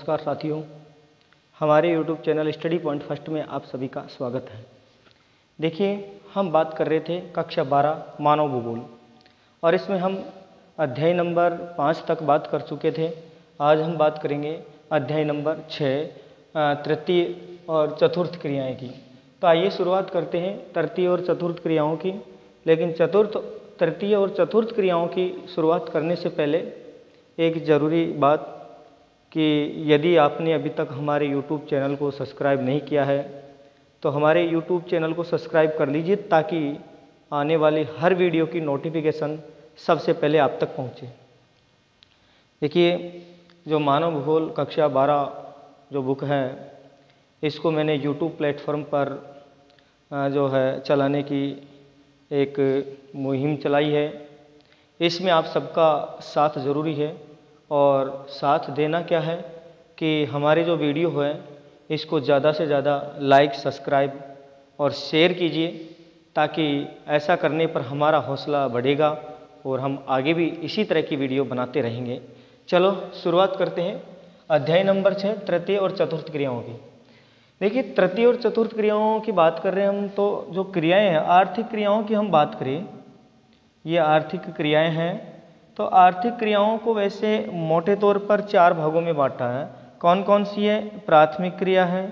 नमस्कार साथियों, हमारे YouTube channel study point first में आप सभी का स्वागत है। देखिए, हम बात कर रहे थे कक्षा 12 मानव भूगोल और इसमें हम अध्याय नंबर 5 तक बात कर चुके थे। आज हम बात करेंगे अध्याय नंबर 6 तृतीय और चतुर्थ क्रियाएं की। तो आइए शुरुआत करते हैं तृतीय और चतुर्थ क्रियाओं की। लेकिन तृतीय और चतुर्थ क्रियाओं की शुरुआत करने से पहले एक ज़रूरी बात कि यदि आपने अभी तक हमारे YouTube चैनल को सब्सक्राइब नहीं किया है तो हमारे YouTube चैनल को सब्सक्राइब कर लीजिए ताकि आने वाली हर वीडियो की नोटिफिकेशन सबसे पहले आप तक पहुंचे। देखिए, जो मानव भूगोल कक्षा 12 जो बुक है, इसको मैंने YouTube प्लेटफॉर्म पर जो है चलाने की एक मुहिम चलाई है। इसमें आप सबका साथ ज़रूरी है और साथ देना क्या है कि हमारे जो वीडियो है इसको ज़्यादा से ज़्यादा लाइक, सब्सक्राइब और शेयर कीजिए ताकि ऐसा करने पर हमारा हौसला बढ़ेगा और हम आगे भी इसी तरह की वीडियो बनाते रहेंगे। चलो शुरुआत करते हैं अध्याय नंबर 6 तृतीय और चतुर्थ क्रियाओं की। देखिए, तृतीय और चतुर्थ क्रियाओं की बात कर रहे हैं हम, तो जो क्रियाएं हैं आर्थिक क्रियाओं की हम बात करें, ये आर्थिक क्रियाएं हैं। तो आर्थिक क्रियाओं को वैसे मोटे तौर पर 4 भागों में बांटा है। कौन कौन सी है? प्राथमिक क्रिया है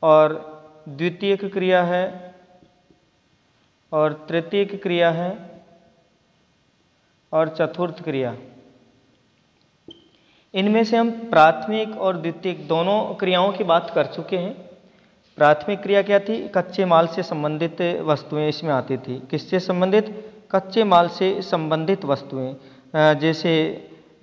और द्वितीयक क्रिया है और तृतीयक क्रिया है और चतुर्थ क्रिया। इनमें से हम प्राथमिक और द्वितीयक दोनों क्रियाओं की बात कर चुके हैं। प्राथमिक क्रिया क्या थी? कच्चे माल से संबंधित वस्तुएं इसमें आती थी। किससे संबंधित? कच्चे माल से संबंधित वस्तुएं, जैसे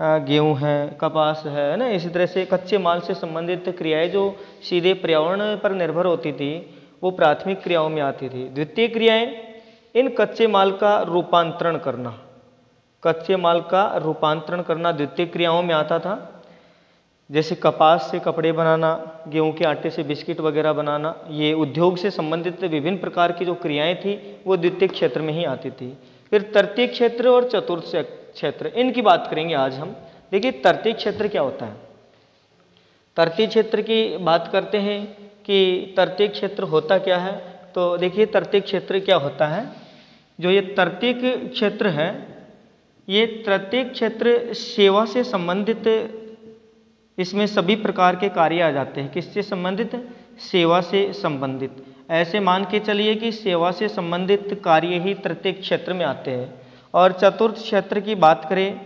गेहूं है, कपास है ना। इसी तरह से कच्चे माल से संबंधित क्रियाएं जो सीधे पर्यावरण पर निर्भर होती थी वो प्राथमिक क्रियाओं में आती थी। द्वितीय क्रियाएं इन कच्चे माल का रूपांतरण करना, कच्चे माल का रूपांतरण करना द्वितीय क्रियाओं में आता था। जैसे कपास से कपड़े बनाना, गेहूं के आटे से बिस्किट वगैरह बनाना, ये उद्योग से संबंधित विभिन्न प्रकार की जो क्रियाएं थी वो द्वितीय क्षेत्र में ही आती थी। फिर तृतीय क्षेत्र और चतुर्थ क्षेत्र, इनकी बात करेंगे आज हम। देखिए, तृतीय क्षेत्र क्या होता है? तृतीय क्षेत्र की बात करते हैं कि तृतीय क्षेत्र होता क्या है। तो देखिए, तृतीय क्षेत्र क्या होता है। जो ये तृतीय क्षेत्र है, ये तृतीय क्षेत्र सेवा से संबंधित, इसमें सभी प्रकार के कार्य आ जाते हैं। किससे संबंधित? सेवा से संबंधित। ऐसे मान के चलिए कि सेवा से संबंधित कार्य ही तृतीय क्षेत्र में आते हैं। और चतुर्थ क्षेत्र की बात करें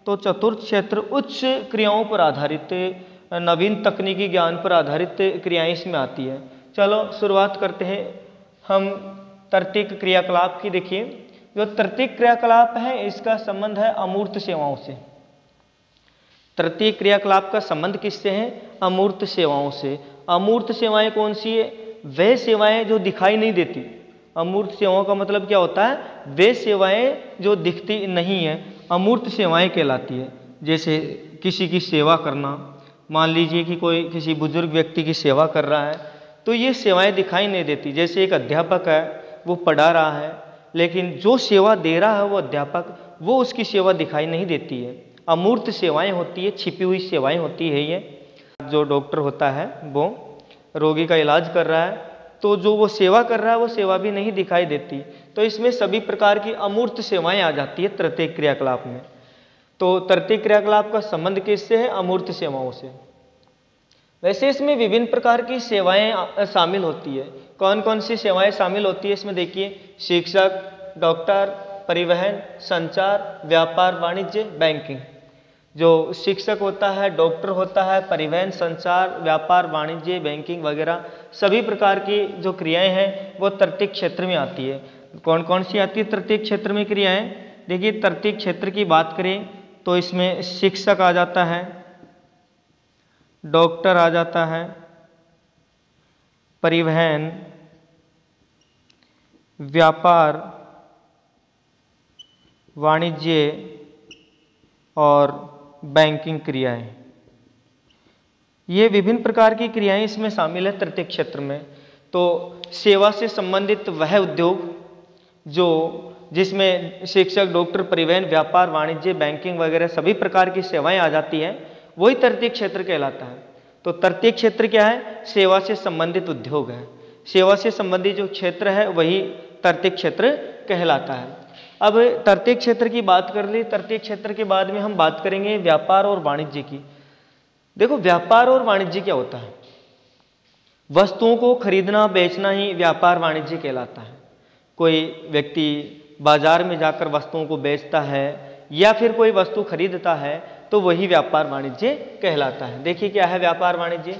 तो चतुर्थ क्षेत्र उच्च क्रियाओं पर आधारित, नवीन तकनीकी ज्ञान पर आधारित क्रियाएं इसमें आती है। चलो शुरुआत करते हैं हम तृतीय क्रियाकलाप की। देखिए, जो तृतीय क्रियाकलाप है इसका संबंध है अमूर्त सेवाओं से। तृतीय क्रियाकलाप का संबंध किससे है? अमूर्त सेवाओं से। अमूर्त सेवाएं कौन सी है? वे सेवाएं जो दिखाई नहीं देती। अमूर्त सेवाओं का मतलब क्या होता है? वे सेवाएं जो दिखती नहीं है, अमूर्त सेवाएं कहलाती है। जैसे किसी की सेवा करना, मान लीजिए कि कोई किसी बुजुर्ग व्यक्ति की सेवा कर रहा है तो ये सेवाएं दिखाई नहीं देती। जैसे एक अध्यापक है, वो पढ़ा रहा है लेकिन जो सेवा दे रहा है वो अध्यापक, वो उसकी सेवा दिखाई नहीं देती है। अमूर्त सेवाएं होती है, छिपी हुई सेवाएं होती है। ये जो डॉक्टर होता है वो रोगी का इलाज कर रहा है तो जो वो सेवा कर रहा है वो सेवा भी नहीं दिखाई देती। तो इसमें सभी प्रकार की अमूर्त सेवाएं आ जाती है तृतीय क्रियाकलाप में। तो तृतीय क्रियाकलाप का संबंध किससे है? अमूर्त सेवाओं से। वैसे इसमें विभिन्न प्रकार की सेवाएं शामिल होती है। कौन कौन सी सेवाएं शामिल होती है इसमें? देखिए, शिक्षक, डॉक्टर, परिवहन, संचार, व्यापार, वाणिज्य, बैंकिंग। जो शिक्षक होता है, डॉक्टर होता है, परिवहन, संचार, व्यापार, वाणिज्य, बैंकिंग वगैरह सभी प्रकार की जो क्रियाएं हैं वो तृतीय क्षेत्र में आती है। कौन कौन सी आती है तृतीय क्षेत्र में क्रियाएं? देखिए, तृतीय क्षेत्र की बात करें तो इसमें शिक्षक आ जाता है, डॉक्टर आ जाता है, परिवहन, व्यापार, वाणिज्य और बैंकिंग क्रियाएं, ये विभिन्न प्रकार की क्रियाएं इसमें शामिल है तृतीय क्षेत्र में। तो सेवा से संबंधित वह उद्योग जो जिसमें शिक्षक, डॉक्टर, परिवहन, व्यापार, वाणिज्य, बैंकिंग वगैरह सभी प्रकार की सेवाएं आ जाती हैं वही तृतीय क्षेत्र कहलाता है। तो तृतीय क्षेत्र क्या है? सेवा से संबंधित उद्योग है। सेवा से संबंधित जो क्षेत्र है वही तृतीय क्षेत्र कहलाता है। अब तृतीय क्षेत्र की बात कर ली, तृतीय क्षेत्र के बाद में हम बात करेंगे व्यापार और वाणिज्य की। देखो, व्यापार और वाणिज्य क्या होता है? वस्तुओं को खरीदना बेचना ही व्यापार वाणिज्य कहलाता है। कोई व्यक्ति बाजार में जाकर वस्तुओं को बेचता है या फिर कोई वस्तु खरीदता है तो वही व्यापार वाणिज्य कहलाता है। देखिए क्या है व्यापार वाणिज्य?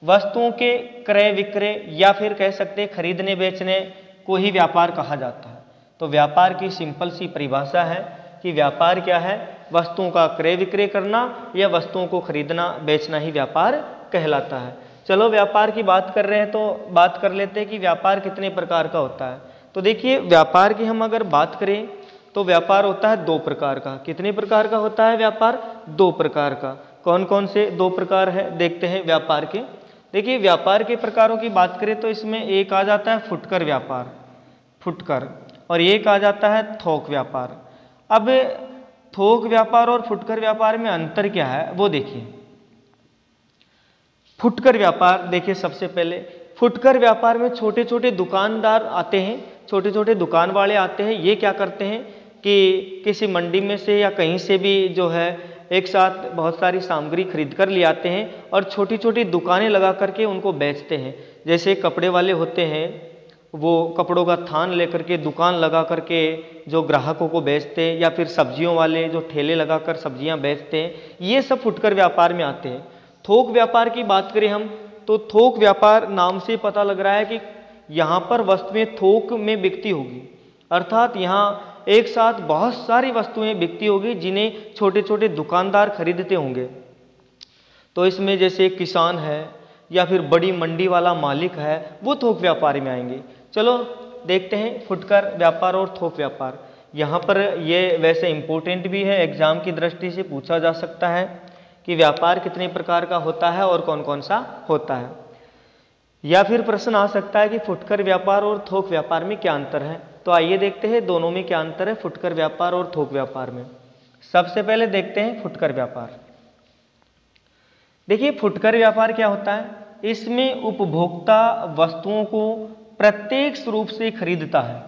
वस्तुओं के क्रय विक्रय या फिर कह सकते हैं खरीदने बेचने को ही व्यापार कहा जाता है। तो व्यापार की सिंपल सी परिभाषा है कि व्यापार क्या है? वस्तुओं का क्रय विक्रय करना या वस्तुओं को खरीदना बेचना ही व्यापार कहलाता है। चलो, व्यापार की बात कर रहे हैं तो बात कर लेते हैं कि व्यापार कितने प्रकार का होता है। तो देखिए, व्यापार की हम अगर बात करें तो व्यापार होता है 2 प्रकार का। कितने प्रकार का होता है व्यापार? 2 प्रकार का। कौन कौन से 2 प्रकार है देखते हैं व्यापार के। देखिए, व्यापार के प्रकारों की बात करें तो इसमें एक आ जाता है फुटकर व्यापार, फुटकर, और एक आ जाता है थोक व्यापार। अब थोक व्यापार और फुटकर व्यापार में अंतर क्या है वो देखिए। फुटकर व्यापार देखिए, सबसे पहले फुटकर व्यापार में छोटे छोटे दुकानदार आते हैं, छोटे छोटे दुकान वाले आते हैं। ये क्या करते हैं कि किसी मंडी में से या कहीं से भी जो है एक साथ बहुत सारी सामग्री खरीद कर ले आते हैं और छोटी छोटी दुकानें लगा करके उनको बेचते हैं। जैसे कपड़े वाले होते हैं, वो कपड़ों का थान लेकर के दुकान लगा करके जो ग्राहकों को बेचते हैं, या फिर सब्जियों वाले जो ठेले लगाकर सब्जियां बेचते हैं, ये सब फुटकर व्यापार में आते हैं। थोक व्यापार की बात करें हम तो थोक व्यापार नाम से पता लग रहा है कि यहाँ पर वस्तुएं थोक में बिकती होगी, अर्थात यहाँ एक साथ बहुत सारी वस्तुएं बिकती होगी जिन्हें छोटे छोटे दुकानदार खरीदते होंगे। तो इसमें जैसे किसान है या फिर बड़ी मंडी वाला मालिक है, वो थोक व्यापार में आएंगे। चलो देखते हैं फुटकर व्यापार और थोक व्यापार। यहाँ पर ये वैसे इंपॉर्टेंट भी है, एग्जाम की दृष्टि से पूछा जा सकता है कि व्यापार कितने प्रकार का होता है और कौन कौन सा होता है। या फिर प्रश्न आ सकता है कि फुटकर व्यापार और थोक व्यापार में क्या अंतर है। तो आइए देखते हैं दोनों में क्या अंतर है, फुटकर व्यापार और थोक व्यापार में। सबसे पहले देखते हैं फुटकर व्यापार। देखिए, फुटकर व्यापार क्या होता है? इसमें उपभोक्ता वस्तुओं को प्रत्यक्ष रूप से खरीदता है।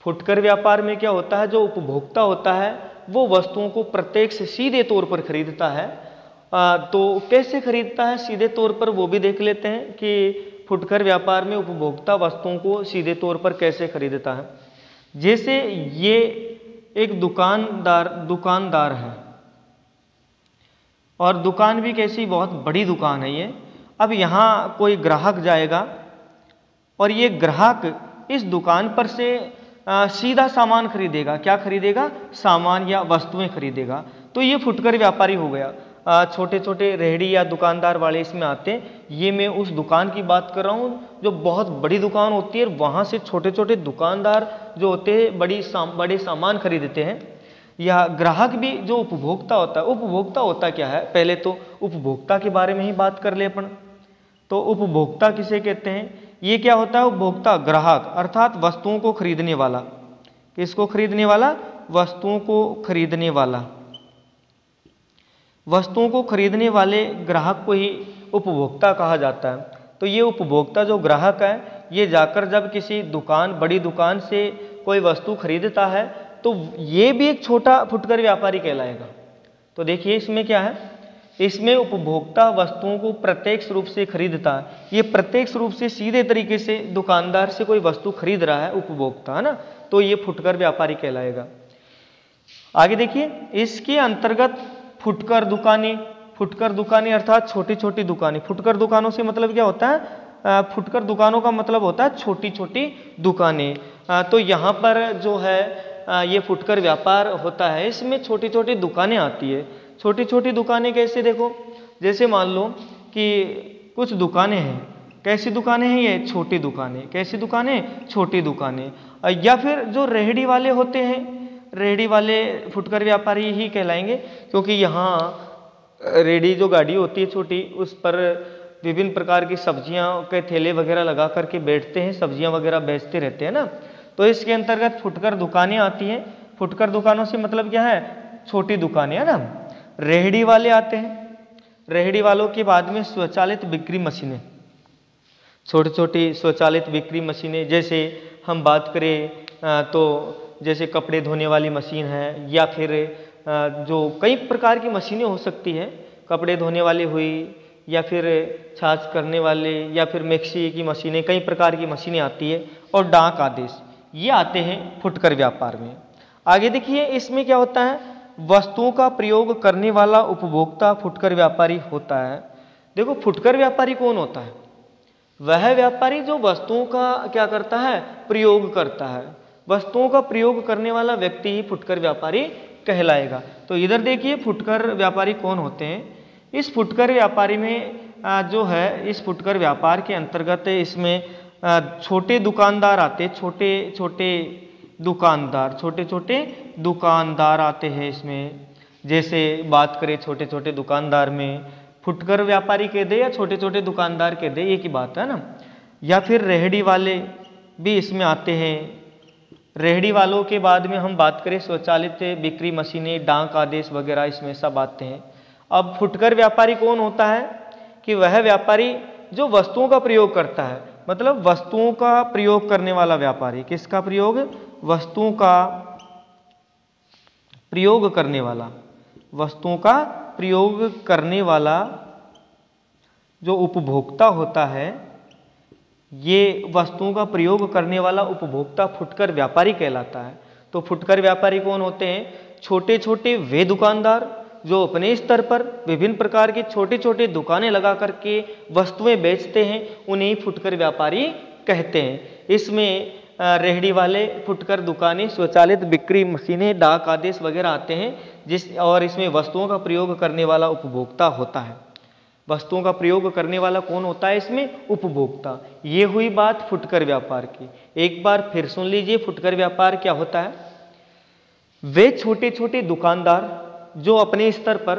फुटकर व्यापार में क्या होता है? जो उपभोक्ता होता है वो वस्तुओं को प्रत्यक्ष सीधे तौर पर खरीदता है। तो कैसे खरीदता है सीधे तौर पर, वो भी देख लेते हैं कि फुटकर व्यापार में उपभोक्ता वस्तुओं को सीधे तौर पर कैसे खरीदता है। जैसे ये एक दुकानदार है, और दुकान भी कैसी, बहुत बड़ी दुकान है ये। अब यहाँ कोई ग्राहक जाएगा और ये ग्राहक इस दुकान पर से सीधा सामान खरीदेगा। क्या खरीदेगा? सामान या वस्तुएं खरीदेगा। तो ये फुटकर व्यापारी हो गया। छोटे छोटे रेहड़ी या दुकानदार वाले इसमें आते हैं। ये मैं उस दुकान की बात कर रहा हूँ जो बहुत बड़ी दुकान होती है, वहाँ से छोटे छोटे दुकानदार जो होते हैं बड़े सामान खरीदते हैं। या ग्राहक भी जो उपभोक्ता होता है। उपभोक्ता होता क्या है? पहले तो उपभोक्ता के बारे में ही बात कर ले अपन। तो उपभोक्ता किसे कहते हैं? ये क्या होता है? उपभोक्ता ग्राहक, अर्थात वस्तुओं को खरीदने वाला। किसको खरीदने वाला? वस्तुओं को खरीदने वाला। वस्तुओं को खरीदने वाले ग्राहक को ही उपभोक्ता कहा जाता है। तो ये उपभोक्ता जो ग्राहक है, ये जाकर जब किसी बड़ी दुकान से कोई वस्तु खरीदता है तो ये भी एक छोटा फुटकर व्यापारी कहलाएगा। तो देखिए इसमें क्या है, इसमें उपभोक्ता वस्तुओं को प्रत्यक्ष रूप से खरीदता है। ये प्रत्यक्ष रूप से सीधे तरीके से दुकानदार से कोई वस्तु खरीद रहा है उपभोक्ता, है ना, तो ये फुटकर व्यापारी कहलाएगा। आगे देखिए, इसके अंतर्गत फुटकर दुकानें अर्थात छोटी छोटी दुकानें। फुटकर दुकानों से मतलब क्या होता है? फुटकर दुकानों का मतलब होता है छोटी छोटी दुकानें। तो यहाँ पर जो है ये फुटकर व्यापार होता है, इसमें छोटी छोटी दुकानें आती है। छोटी छोटी दुकानें कैसे? देखो, जैसे मान लो कि कुछ दुकानें हैं। कैसी दुकानें हैं ये? छोटी दुकानें। कैसी दुकानें? छोटी दुकानें। या फिर जो रेहड़ी वाले होते हैं, रेहड़ी वाले फुटकर व्यापारी ही कहलाएंगे, क्योंकि यहाँ रेहड़ी जो गाड़ी होती है छोटी, उस पर विभिन्न प्रकार की सब्जियां के ठेले वगैरह लगा करके बैठते हैं, सब्जियां वगैरह बेचते रहते हैं ना। तो इसके अंतर्गत फुटकर दुकानें आती हैं। फुटकर दुकानों से मतलब क्या है? छोटी दुकानें, है ना। रेहड़ी वाले आते हैं। रेहड़ी वालों के बाद में स्वचालित बिक्री मशीनें, छोटी छोटी स्वचालित बिक्री मशीनें, जैसे हम बात करें तो जैसे कपड़े धोने वाली मशीन है, या फिर जो कई प्रकार की मशीनें हो सकती है, कपड़े धोने वाली हुई, या फिर छाछ करने वाले, या फिर मिक्सी की मशीनें, कई प्रकार की मशीनें आती है। और डाक आदेश, ये आते हैं फुटकर व्यापार में। आगे देखिए इसमें क्या होता है, वस्तुओं का प्रयोग करने वाला उपभोक्ता फुटकर व्यापारी होता है। देखो फुटकर व्यापारी कौन होता है, वह व्यापारी जो वस्तुओं का क्या करता है, प्रयोग करता है। वस्तुओं का प्रयोग करने वाला व्यक्ति ही फुटकर व्यापारी कहलाएगा। तो इधर देखिए फुटकर व्यापारी कौन होते हैं। इस फुटकर व्यापारी में जो है, इस फुटकर व्यापार के अंतर्गत इसमें छोटे दुकानदार आते हैं, छोटे छोटे दुकानदार आते हैं इसमें। जैसे बात करें छोटे छोटे दुकानदार में, फुटकर व्यापारी कह दे या छोटे छोटे दुकानदार कह दे, एक ही बात है ना। या फिर रेहड़ी वाले भी इसमें आते हैं। रेहड़ी वालों के बाद में हम बात करें स्वचालित बिक्री मशीनें, डाक आदेश वगैरह, इसमें सब आते हैं। अब फुटकर व्यापारी कौन होता है, कि वह व्यापारी जो वस्तुओं का प्रयोग करता है, मतलब वस्तुओं का प्रयोग करने वाला व्यापारी। किसका प्रयोग, वस्तुओं का प्रयोग करने वाला, वस्तुओं का प्रयोग करने वाला जो उपभोक्ता होता है, ये वस्तुओं का प्रयोग करने वाला उपभोक्ता फुटकर व्यापारी कहलाता है। तो फुटकर व्यापारी कौन होते हैं, छोटे छोटे वे दुकानदार जो अपने स्तर पर विभिन्न प्रकार की छोटी छोटी दुकानें लगा करके वस्तुएं बेचते हैं, उन्हें फुटकर व्यापारी कहते हैं। इसमें रेहड़ी वाले, फुटकर दुकानें, स्वचालित बिक्री मशीनें, डाक आदेश वगैरह आते हैं। और इसमें वस्तुओं का प्रयोग करने वाला उपभोक्ता होता है। वस्तुओं का प्रयोग करने वाला कौन होता है, इसमें उपभोक्ता। ये हुई बात फुटकर व्यापार की। एक बार फिर सुन लीजिए फुटकर व्यापार क्या होता है। वे छोटे छोटे दुकानदार जो अपने स्तर पर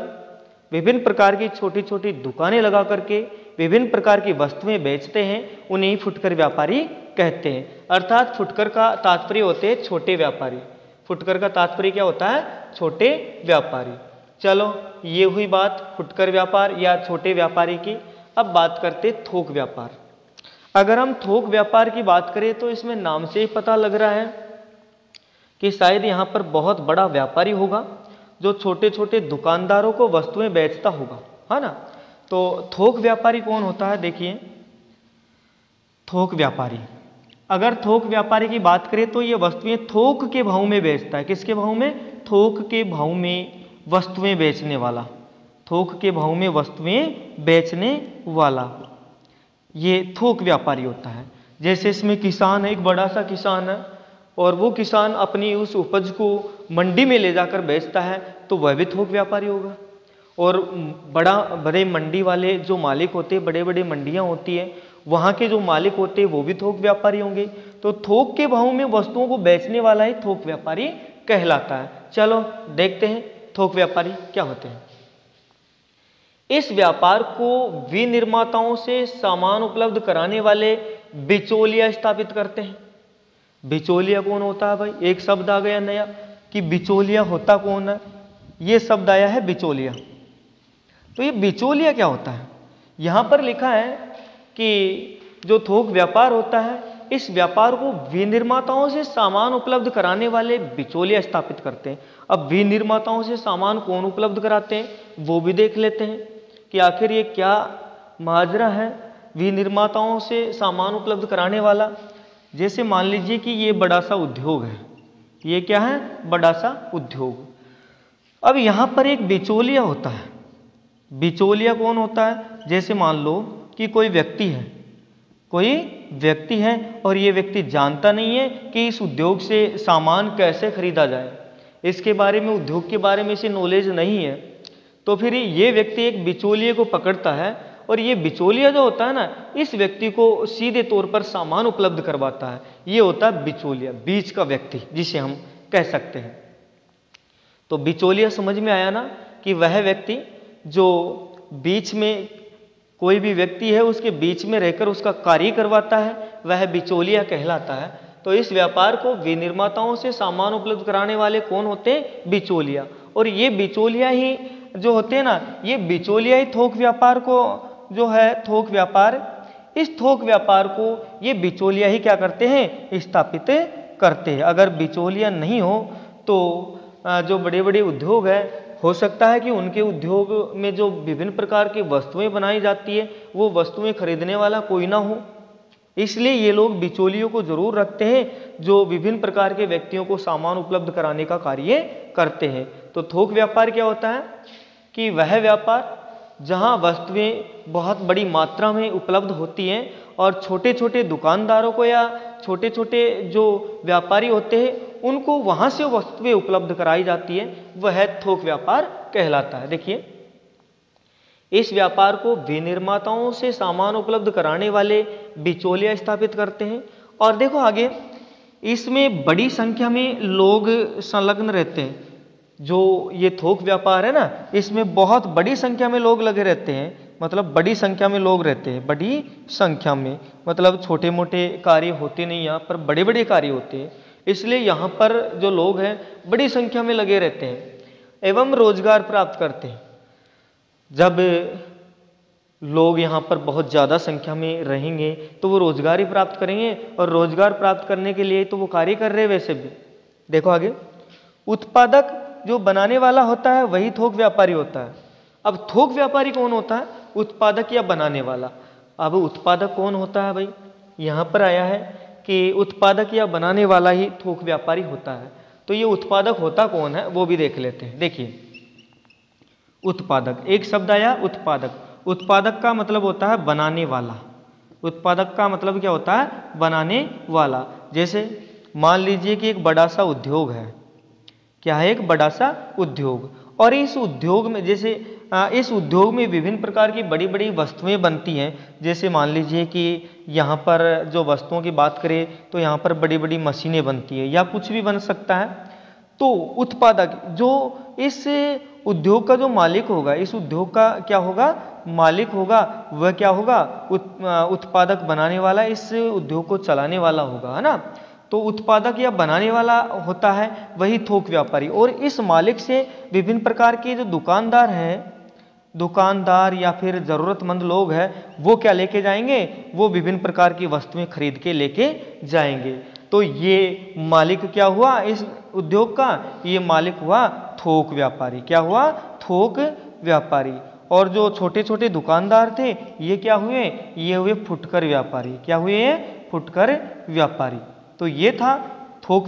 विभिन्न प्रकार की छोटी छोटी दुकानें लगा करके विभिन्न प्रकार की वस्तुएं बेचते हैं, उन्हें फुटकर व्यापारी कहते हैं। अर्थात फुटकर का तात्पर्य होते हैं छोटे व्यापारी। फुटकर का तात्पर्य क्या होता है, छोटे व्यापारी। चलो ये हुई बात फुटकर व्यापार या छोटे व्यापारी की। अब बात करते थोक व्यापार। अगर हम थोक व्यापार की बात करें तो इसमें नाम से ही पता लग रहा है कि शायद यहाँ पर बहुत बड़ा व्यापारी होगा जो छोटे छोटे दुकानदारों को वस्तुएं बेचता होगा, है ना। तो थोक व्यापारी कौन होता है, देखिए थोक व्यापारी, अगर थोक व्यापारी की बात करें तो ये वस्तुएं थोक के भाव में बेचता है। किसके भाव में, थोक के भाव में वस्तुएं बेचने वाला, थोक के भाव में वस्तुएं बेचने वाला, ये थोक व्यापारी होता है। जैसे इसमें किसान है, एक बड़ा सा किसान है, और वो किसान अपनी उस उपज को मंडी में ले जाकर बेचता है, तो वह भी थोक व्यापारी होगा। और बड़े मंडी वाले जो मालिक होते हैं, बड़े बड़े मंडियां होती है, वहाँ के जो मालिक होते हैं वो भी थोक व्यापारी होंगे। तो थोक के भाव में वस्तुओं को बेचने वाला ही थोक व्यापारी कहलाता है। चलो देखते हैं थोक व्यापारी क्या होते हैं। इस व्यापार को विनिर्माताओं से सामान उपलब्ध कराने वाले बिचौलिया स्थापित करते हैं। बिचौलिया कौन होता है भाई, एक शब्द आ गया नया कि बिचौलिया होता कौन है। ये शब्द आया है बिचौलिया। तो ये बिचौलिया क्या होता है, यहां पर लिखा है कि जो थोक व्यापार होता है, इस व्यापार को विनिर्माताओं से सामान उपलब्ध कराने वाले बिचौलिया स्थापित करते हैं। अब विनिर्माताओं से सामान कौन उपलब्ध कराते हैं, वो भी देख लेते हैं कि आखिर ये क्या माजरा है विनिर्माताओं से सामान उपलब्ध कराने वाला। जैसे मान लीजिए कि ये बड़ा सा उद्योग है, ये क्या है, बड़ा सा उद्योग। अब यहां पर एक बिचौलिया होता है। बिचौलिया कौन होता है, जैसे मान लो कि कोई व्यक्ति है और ये व्यक्ति जानता नहीं है कि इस उद्योग से सामान कैसे खरीदा जाए, इसके बारे में, उद्योग के बारे में इसे नॉलेज नहीं है। तो फिर ये व्यक्ति एक बिचौलिए को पकड़ता है, और ये बिचौलिया जो होता है ना, इस व्यक्ति को सीधे तौर पर सामान उपलब्ध करवाता है। ये होता है बिचौलिया, बीच का व्यक्ति जिसे हम कह सकते हैं। तो बिचौलिया समझ में आया ना, कि वह व्यक्ति जो बीच में, कोई भी व्यक्ति है उसके बीच में रहकर उसका कार्य करवाता है, वह बिचौलिया कहलाता है। तो इस व्यापार को विनिर्माताओं से सामान उपलब्ध कराने वाले कौन होते हैं, बिचौलिया। और ये बिचौलिया ही जो होते हैं ना, ये बिचौलिया ही थोक व्यापार को जो है थोक व्यापार, इस थोक व्यापार को ये बिचौलिया ही क्या करते हैं, स्थापित करते हैं। अगर बिचौलिया नहीं हो तो जो बड़े बड़े उद्योग है, हो सकता है कि उनके उद्योग में जो विभिन्न प्रकार की वस्तुएं बनाई जाती है वो वस्तुएं खरीदने वाला कोई ना हो, इसलिए ये लोग बिचौलियों को जरूर रखते हैं जो विभिन्न प्रकार के व्यक्तियों को सामान उपलब्ध कराने का कार्य करते हैं। तो थोक व्यापार क्या होता है कि वह व्यापार जहां वस्तुएं बहुत बड़ी मात्रा में उपलब्ध होती हैं और छोटे छोटे दुकानदारों को या छोटे छोटे जो व्यापारी होते हैं उनको वहां से वस्तुएं उपलब्ध कराई जाती है, वह थोक व्यापार कहलाता है। देखिए, इस व्यापार को विनिर्माताओं से सामान उपलब्ध कराने वाले बिचौलिया स्थापित करते हैं। और देखो आगे, इसमें बड़ी संख्या में लोग संलग्न रहते हैं। जो ये थोक व्यापार है ना, इसमें बहुत बड़ी संख्या में लोग लगे रहते हैं, मतलब बड़ी संख्या में लोग रहते हैं। बड़ी संख्या में मतलब छोटे मोटे कार्य होते नहीं, यहाँ पर बड़े बड़े कार्य होते हैं, इसलिए यहाँ पर जो लोग हैं बड़ी संख्या में लगे रहते हैं एवं रोजगार प्राप्त करते हैं। जब लोग यहाँ पर बहुत ज़्यादा संख्या में रहेंगे तो वो रोजगार ही प्राप्त करेंगे, और रोजगार प्राप्त करने के लिए तो वो कार्य कर रहे हैं वैसे भी। देखो आगे, उत्पादक जो बनाने वाला होता है वही थोक व्यापारी होता है। अब थोक व्यापारी कौन होता है, उत्पादक या बनाने वाला। अब उत्पादक कौन होता है भाई, यहाँ पर आया है कि उत्पादक या बनाने वाला ही थोक व्यापारी होता है। तो ये उत्पादक होता कौन है वो भी देख लेते हैं। देखिए, उत्पादक, एक शब्द आया उत्पादक। उत्पादक का मतलब होता है बनाने वाला। उत्पादक का मतलब क्या होता है, बनाने वाला। जैसे मान लीजिए कि एक बड़ा सा उद्योग है, क्या है, एक बड़ा सा उद्योग, और इस उद्योग में जैसे इस उद्योग में विभिन्न प्रकार की बड़ी बड़ी वस्तुएं बनती हैं। जैसे मान लीजिए कि यहाँ पर जो वस्तुओं की बात करें तो यहाँ पर बड़ी बड़ी मशीनें बनती है या कुछ भी बन सकता है। तो उत्पादक जो इस उद्योग का जो मालिक होगा, इस उद्योग का क्या होगा, मालिक होगा, वह क्या होगा, उत्पादक बनाने वाला, इस उद्योग को चलाने वाला होगा, है ना। तो उत्पादक या बनाने वाला होता है वही थोक व्यापारी। और इस मालिक से विभिन्न प्रकार के जो दुकानदार हैं, दुकानदार या फिर जरूरतमंद लोग हैं, वो क्या लेके जाएंगे, वो विभिन्न प्रकार की वस्तुएं खरीद के लेके जाएंगे। तो ये मालिक क्या हुआ इस उद्योग का, ये मालिक हुआ थोक व्यापारी। क्या हुआ, थोक व्यापारी। और जो छोटे छोटे दुकानदार थे ये क्या हुए, ये हुए फुटकर व्यापारी। क्या हुए, फुटकर व्यापारी। तो ये था थोक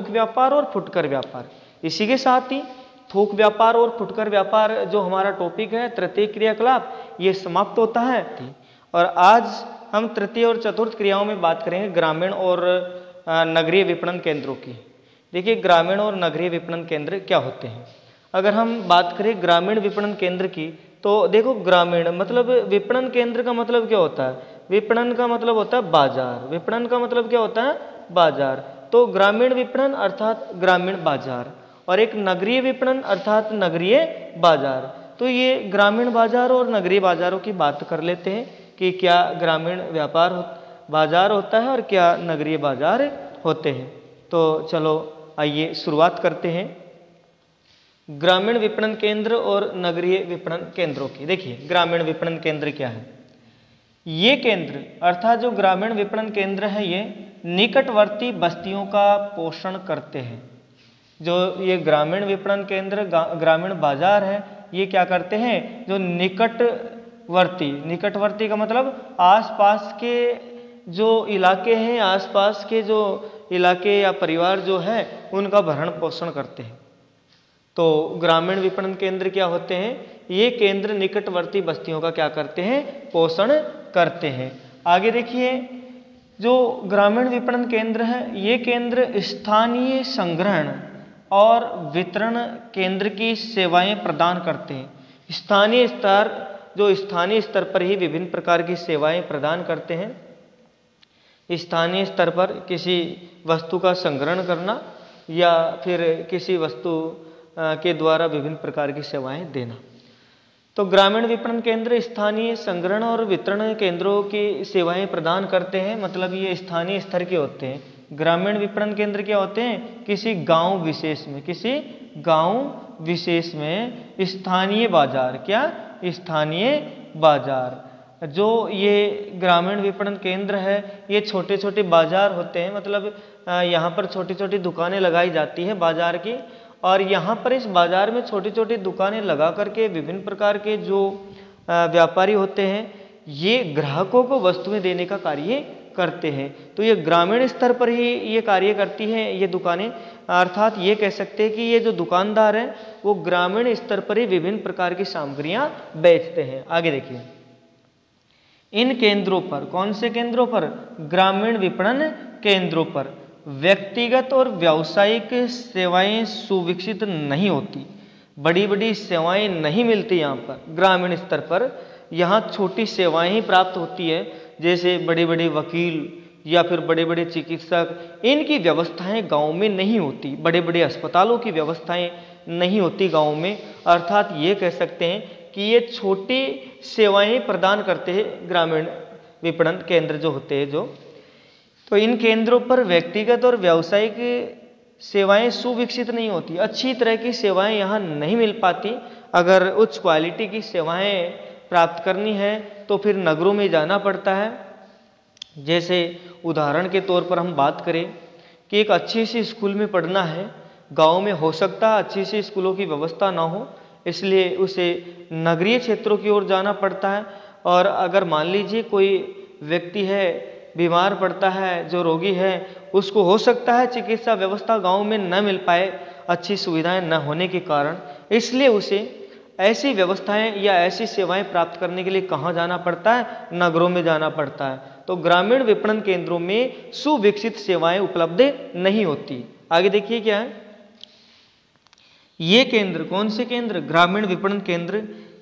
व्यापार और फुटकर व्यापार। इसी के साथ ही थोक व्यापार और फुटकर व्यापार जो हमारा टॉपिक है तृतीय क्रियाकलाप, ये समाप्त होता है। और आज हम तृतीय और चतुर्थ क्रियाओं में बात करेंगे ग्रामीण और नगरीय विपणन केंद्रों की। देखिए, ग्रामीण और नगरीय विपणन केंद्र क्या होते हैं। अगर हम बात करें ग्रामीण विपणन केंद्र की, तो देखो, ग्रामीण मतलब विपणन केंद्र का मतलब क्या होता है, विपणन का मतलब होता है बाजार। विपणन का मतलब क्या होता है, बाजार। तो ग्रामीण विपणन अर्थात ग्रामीण बाजार, और एक नगरीय विपणन अर्थात नगरीय बाजार। तो ये ग्रामीण बाजार और नगरीय बाजारों की बात कर लेते हैं कि क्या ग्रामीण बाजार होता है और क्या नगरीय बाजार होते हैं। तो चलो आइए शुरुआत करते हैं ग्रामीण विपणन केंद्र और नगरीय विपणन केंद्रों की। देखिए, ग्रामीण विपणन केंद्र क्या है। ये केंद्र अर्थात जो ग्रामीण विपणन केंद्र है, ये निकटवर्ती बस्तियों का पोषण करते हैं। जो ये ग्रामीण विपणन केंद्र, ग्रामीण बाजार है, ये क्या करते हैं, जो निकटवर्ती का मतलब आसपास के जो इलाके हैं, आसपास के जो इलाके या परिवार जो है उनका भरण पोषण करते हैं। तो ग्रामीण विपणन केंद्र क्या होते हैं, ये केंद्र निकटवर्ती बस्तियों का क्या करते हैं, पोषण करते हैं। आगे देखिए, जो ग्रामीण विपणन केंद्र है, ये केंद्र स्थानीय संग्रहण और वितरण केंद्र की सेवाएं प्रदान करते हैं। स्थानीय स्तर पर ही विभिन्न प्रकार की सेवाएं प्रदान करते हैं। स्थानीय स्तर पर किसी वस्तु का संग्रहण करना या फिर किसी वस्तु के द्वारा विभिन्न प्रकार की सेवाएं देना। तो ग्रामीण विपणन केंद्र स्थानीय संग्रहण और वितरण केंद्रों की सेवाएं प्रदान करते हैं, मतलब ये स्थानीय स्तर के होते हैं। ग्रामीण विपणन केंद्र क्या होते हैं? किसी गांव विशेष में, किसी गांव विशेष में स्थानीय बाजार, क्या? स्थानीय बाजार। जो ये ग्रामीण विपणन केंद्र है, ये छोटे छोटे बाजार होते हैं, मतलब यहाँ पर छोटी छोटी दुकानें लगाई जाती है बाजार की, और यहाँ पर इस बाजार में छोटी छोटी दुकानें लगा करके विभिन्न प्रकार के जो व्यापारी होते हैं, ये ग्राहकों को वस्तुएं देने का कार्य करते हैं। तो ये ग्रामीण स्तर पर ही ये कार्य करती हैं ये दुकानें, अर्थात ये कह सकते हैं कि ये जो दुकानदार हैं वो ग्रामीण स्तर पर ही विभिन्न प्रकार की सामग्रियां बेचते हैं। आगे देखिए, इन केंद्रों पर, कौन से केंद्रों पर? ग्रामीण विपणन केंद्रों पर व्यक्तिगत और व्यावसायिक सेवाएं सुविकसित नहीं होती, बड़ी बड़ी सेवाएं नहीं मिलती। यहाँ पर ग्रामीण स्तर पर यहाँ छोटी सेवाएं ही प्राप्त होती है, जैसे बड़े बड़े वकील या फिर बड़े बड़े चिकित्सक, इनकी व्यवस्थाएं गांव में नहीं होती, बड़े बड़े अस्पतालों की व्यवस्थाएं नहीं होती गांव में। अर्थात ये कह सकते हैं कि ये छोटी सेवाएं प्रदान करते हैं ग्रामीण विपणन केंद्र जो होते हैं जो। तो इन केंद्रों पर व्यक्तिगत और व्यावसायिक सेवाएं सुविकसित नहीं होती, अच्छी तरह की सेवाएं यहाँ नहीं मिल पाती। अगर उच्च क्वालिटी की सेवाएं प्राप्त करनी है तो फिर नगरों में जाना पड़ता है। जैसे उदाहरण के तौर पर हम बात करें कि एक अच्छी सी स्कूल में पढ़ना है, गांव में हो सकता है अच्छी सी स्कूलों की व्यवस्था ना हो, इसलिए उसे नगरीय क्षेत्रों की ओर जाना पड़ता है। और अगर मान लीजिए कोई व्यक्ति है, बीमार पड़ता है, जो रोगी है, उसको हो सकता है चिकित्सा व्यवस्था गांव में न मिल पाए, अच्छी सुविधाएं न होने के कारण, इसलिए उसे ऐसी व्यवस्थाएं या ऐसी सेवाएं प्राप्त करने के लिए कहाँ जाना पड़ता है? नगरों में जाना पड़ता है। तो ग्रामीण विपणन केंद्रों में सुविकसित सेवाएं उपलब्ध नहीं होती। आगे देखिए क्या है, ये केंद्र, कौन से केंद्र? ग्रामीण विपणन केंद्र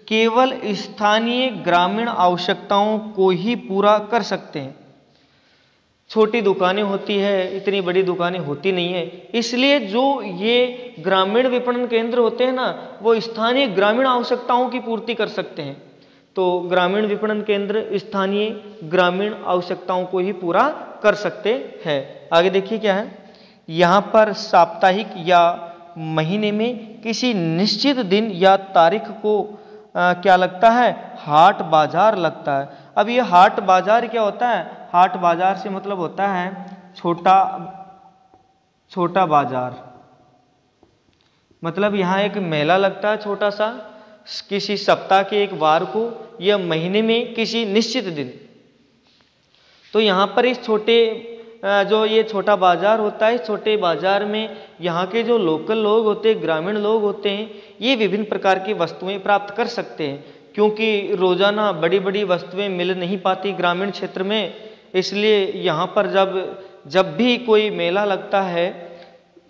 केवल स्थानीय ग्रामीण आवश्यकताओं को ही पूरा कर सकते हैं। छोटी दुकानें होती है, इतनी बड़ी दुकानें होती नहीं है, इसलिए जो ये ग्रामीण विपणन केंद्र होते हैं ना, वो स्थानीय ग्रामीण आवश्यकताओं की पूर्ति कर सकते हैं। तो ग्रामीण विपणन केंद्र स्थानीय ग्रामीण आवश्यकताओं को ही पूरा कर सकते हैं। आगे देखिए क्या है, यहाँ पर साप्ताहिक या महीने में किसी निश्चित दिन या तारीख को क्या लगता है? हाट बाजार लगता है। अब ये हाट बाजार क्या होता है? हाट बाजार से मतलब होता है छोटा बाजार, मतलब यहाँ एक मेला लगता है छोटा सा, किसी सप्ताह के एक वार को या महीने में किसी निश्चित दिन। तो यहाँ पर इस छोटे जो ये छोटा बाजार होता है, इस छोटे बाजार में यहाँ के जो लोकल लोग होते हैं, ग्रामीण लोग होते हैं, ये विभिन्न प्रकार की वस्तुएं प्राप्त कर सकते हैं, क्योंकि रोजाना बड़ी बड़ी वस्तुएं मिल नहीं पाती ग्रामीण क्षेत्र में। इसलिए यहाँ पर जब भी कोई मेला लगता है,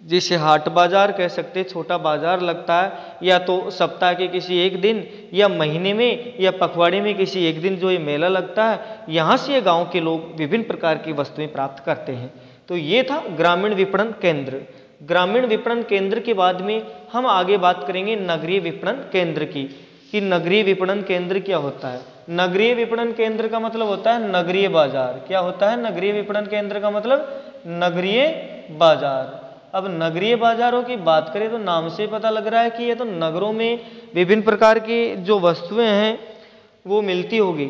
जिसे हाट बाजार कह सकते हैं, छोटा बाजार लगता है, या तो सप्ताह के किसी एक दिन या महीने में या पखवाड़े में किसी एक दिन जो ये मेला लगता है, यहाँ से गांव के लोग विभिन्न प्रकार की वस्तुएं प्राप्त करते हैं। तो ये था ग्रामीण विपणन केंद्र। ग्रामीण विपणन केंद्र के बाद में हम आगे बात करेंगे नगरीय विपणन केंद्र की, कि नगरीय विपणन केंद्र क्या होता है। नगरीय विपणन केंद्र का मतलब होता है नगरीय बाजार। क्या होता है नगरीय विपणन केंद्र का मतलब? नगरीय बाजार। अब नगरीय बाजारों की बात करें तो नाम से पता लग रहा है कि ये तो नगरों में विभिन्न प्रकार की जो वस्तुएं हैं वो मिलती होगी।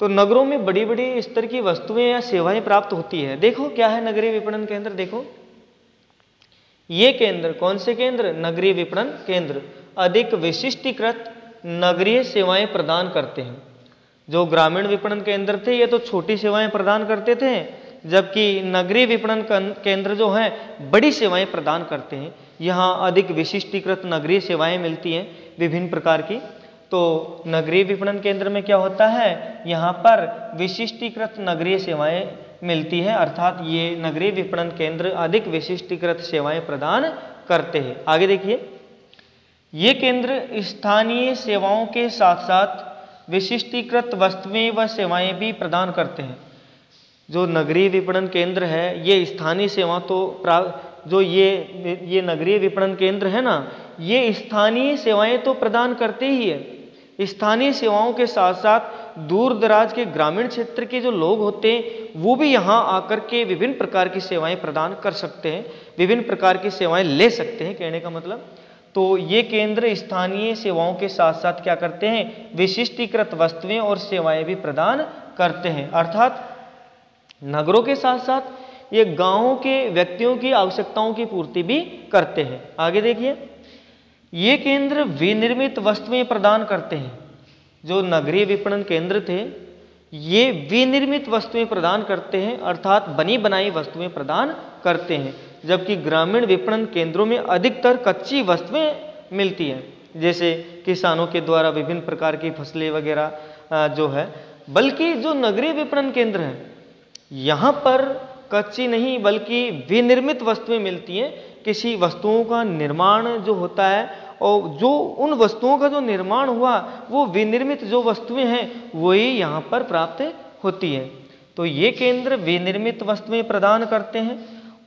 तो नगरों में बड़ी बड़ी स्तर की वस्तुएं या सेवाएं प्राप्त होती है। देखो क्या है नगरीय विपणन केंद्र, देखो ये केंद्र, कौन से केंद्र? नगरीय विपणन केंद्र अधिक विशिष्टीकृत नगरीय सेवाएं प्रदान करते हैं। जो ग्रामीण विपणन केंद्र थे ये तो छोटी सेवाएं प्रदान करते थे, जबकि नगरीय विपणन केंद्र जो है बड़ी सेवाएं प्रदान करते हैं। यहाँ अधिक विशिष्टीकृत नगरीय सेवाएं मिलती हैं विभिन्न प्रकार की। तो नगरीय विपणन केंद्र में क्या होता है? यहाँ पर विशिष्टीकृत नगरीय सेवाएं मिलती है, अर्थात ये नगरीय विपणन केंद्र अधिक विशिष्टीकृत सेवाएं प्रदान करते हैं। आगे देखिए, ये केंद्र स्थानीय सेवाओं के साथ साथ विशिष्टीकृत वस्तुएं व सेवाएं भी प्रदान करते हैं। जो नगरीय विपणन केंद्र है ये स्थानीय सेवा तो जो ये नगरीय विपणन केंद्र है ना, ये स्थानीय सेवाएं तो प्रदान करते ही है। स्थानीय सेवाओं के साथ साथ दूर दराज के ग्रामीण क्षेत्र के जो लोग होते हैं वो भी यहाँ आकर के विभिन्न प्रकार की सेवाएं प्रदान कर सकते हैं, विभिन्न प्रकार की सेवाएं ले सकते हैं, कहने का मतलब। तो ये केंद्र स्थानीय सेवाओं के साथ साथ क्या करते हैं, विशिष्टीकृत वस्तुएं और सेवाएं भी प्रदान करते हैं। अर्थात नगरों के साथ साथ ये गांवों के व्यक्तियों की आवश्यकताओं की पूर्ति भी करते हैं। आगे देखिए, ये केंद्र विनिर्मित वस्तुएं प्रदान करते हैं। जो नगरीय विपणन केंद्र थे ये विनिर्मित वस्तुएं प्रदान करते हैं, अर्थात बनी बनाई वस्तुएं प्रदान करते हैं, जबकि ग्रामीण विपणन केंद्रों में अधिकतर कच्ची वस्तुएं मिलती हैं, जैसे किसानों के द्वारा विभिन्न प्रकार की फसलें वगैरह जो है। बल्कि जो नगरीय विपणन केंद्र है यहाँ पर कच्ची नहीं बल्कि विनिर्मित वस्तुएं मिलती हैं। किसी वस्तुओं का निर्माण जो होता है और जो उन वस्तुओं का जो निर्माण हुआ वो विनिर्मित जो वस्तुएं हैं वही यहाँ पर प्राप्त होती हैं। तो ये केंद्र विनिर्मित वस्तुएं प्रदान करते हैं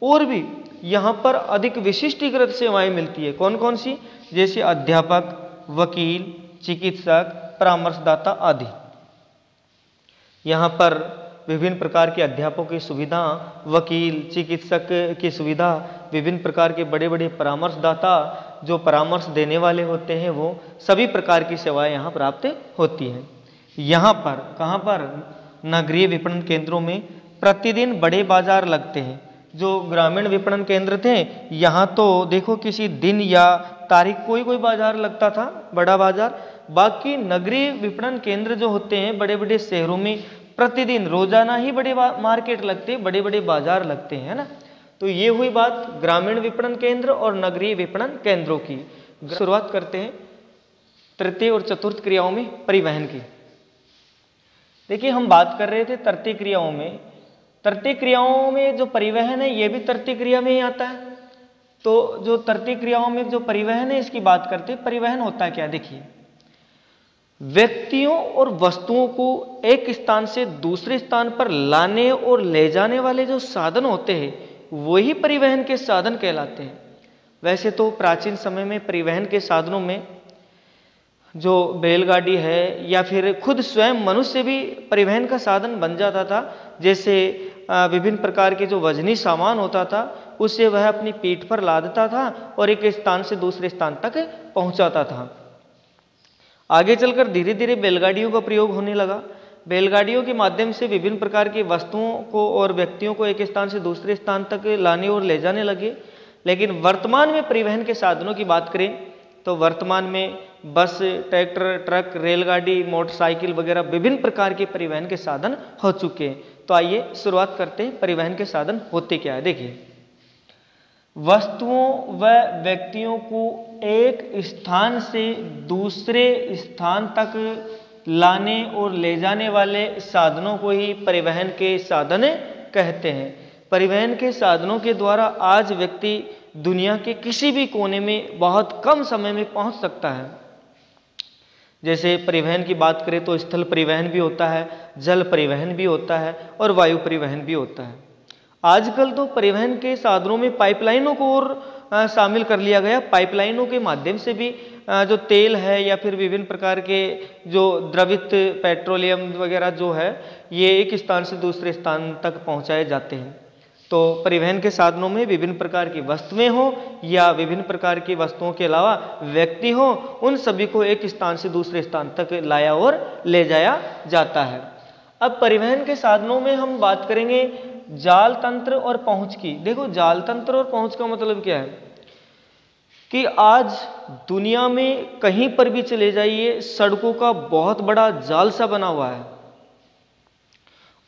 और भी यहाँ पर अधिक विशिष्टीकृत सेवाएं मिलती है। कौन कौन सी, जैसे अध्यापक, वकील, चिकित्सक, परामर्शदाता आदि। यहाँ पर विभिन्न प्रकार के अध्यापकों की सुविधा, वकील, चिकित्सक की सुविधा, विभिन्न प्रकार के बड़े बड़े परामर्शदाता जो परामर्श देने वाले होते हैं वो सभी प्रकार की सेवाएं यहाँ प्राप्त होती हैं। यहाँ पर कहाँ पर, नगरीय विपणन केंद्रों में प्रतिदिन बड़े बाजार लगते हैं। जो ग्रामीण विपणन केंद्र थे यहाँ तो देखो किसी दिन या तारीख कोई बाजार लगता था, बड़ा बाजार। बाकी नगरीय विपणन केंद्र जो होते हैं बड़े बड़े शहरों में प्रतिदिन रोजाना ही बड़े मार्केट लगते हैं, बड़े बड़े बाजार लगते हैं, है ना। तो ये हुई बात ग्रामीण विपणन केंद्र और नगरीय विपणन केंद्रों की। शुरुआत करते हैं तृतीय और चतुर्थ क्रियाओं में परिवहन की। देखिए हम बात कर रहे थे तृतीय क्रियाओं में। तृतीय क्रियाओं में जो परिवहन है ये भी तृतीय क्रिया में ही आता है। तो जो तृतीय क्रियाओं में जो परिवहन है इसकी बात करते हैं। परिवहन होता है क्या, देखिए व्यक्तियों और वस्तुओं को एक स्थान से दूसरे स्थान पर लाने और ले जाने वाले जो साधन होते हैं वही परिवहन के साधन कहलाते हैं। वैसे तो प्राचीन समय में परिवहन के साधनों में जो बैलगाड़ी है या फिर खुद स्वयं मनुष्य भी परिवहन का साधन बन जाता था। जैसे विभिन्न प्रकार के जो वजनी सामान होता था उसे वह अपनी पीठ पर लादता था और एक स्थान से दूसरे स्थान तक पहुंचाता था। आगे चलकर धीरे धीरे बैलगाड़ियों का प्रयोग होने लगा। बैलगाड़ियों के माध्यम से विभिन्न प्रकार की वस्तुओं को और व्यक्तियों को एक स्थान से दूसरे स्थान तक लाने और ले जाने लगे। लेकिन वर्तमान में परिवहन के साधनों की बात करें तो वर्तमान में बस, ट्रैक्टर, ट्रक, रेलगाड़ी, मोटरसाइकिल वगैरह विभिन्न प्रकार के परिवहन के साधन हो चुके हैं। तो आइए शुरुआत करते हैं परिवहन के साधन होते क्या है। देखिए वस्तुओं व व्यक्तियों को एक स्थान से दूसरे स्थान तक लाने और ले जाने वाले साधनों को ही परिवहन के साधन कहते हैं। परिवहन के साधनों के द्वारा आज व्यक्ति दुनिया के किसी भी कोने में बहुत कम समय में पहुंच सकता है। जैसे परिवहन की बात करें तो स्थल परिवहन भी होता है, जल परिवहन भी होता है और वायु परिवहन भी होता है। आजकल तो परिवहन के साधनों में पाइपलाइनों को और शामिल कर लिया गया। पाइपलाइनों के माध्यम से भी जो तेल है या फिर विभिन्न प्रकार के जो द्रवित पेट्रोलियम वगैरह जो है ये एक स्थान से दूसरे स्थान तक पहुंचाए जाते हैं। तो परिवहन के साधनों में विभिन्न प्रकार की वस्तुएं हो या विभिन्न प्रकार की वस्तुओं के अलावा व्यक्ति हो, उन सभी को एक स्थान से दूसरे स्थान तक लाया और ले जाया जाता है। अब परिवहन के साधनों में हम बात करेंगे जाल तंत्र और पहुंच की। देखो जाल तंत्र और पहुंच का मतलब क्या है कि आज दुनिया में कहीं पर भी चले जाइए सड़कों का बहुत बड़ा जाल सा बना हुआ है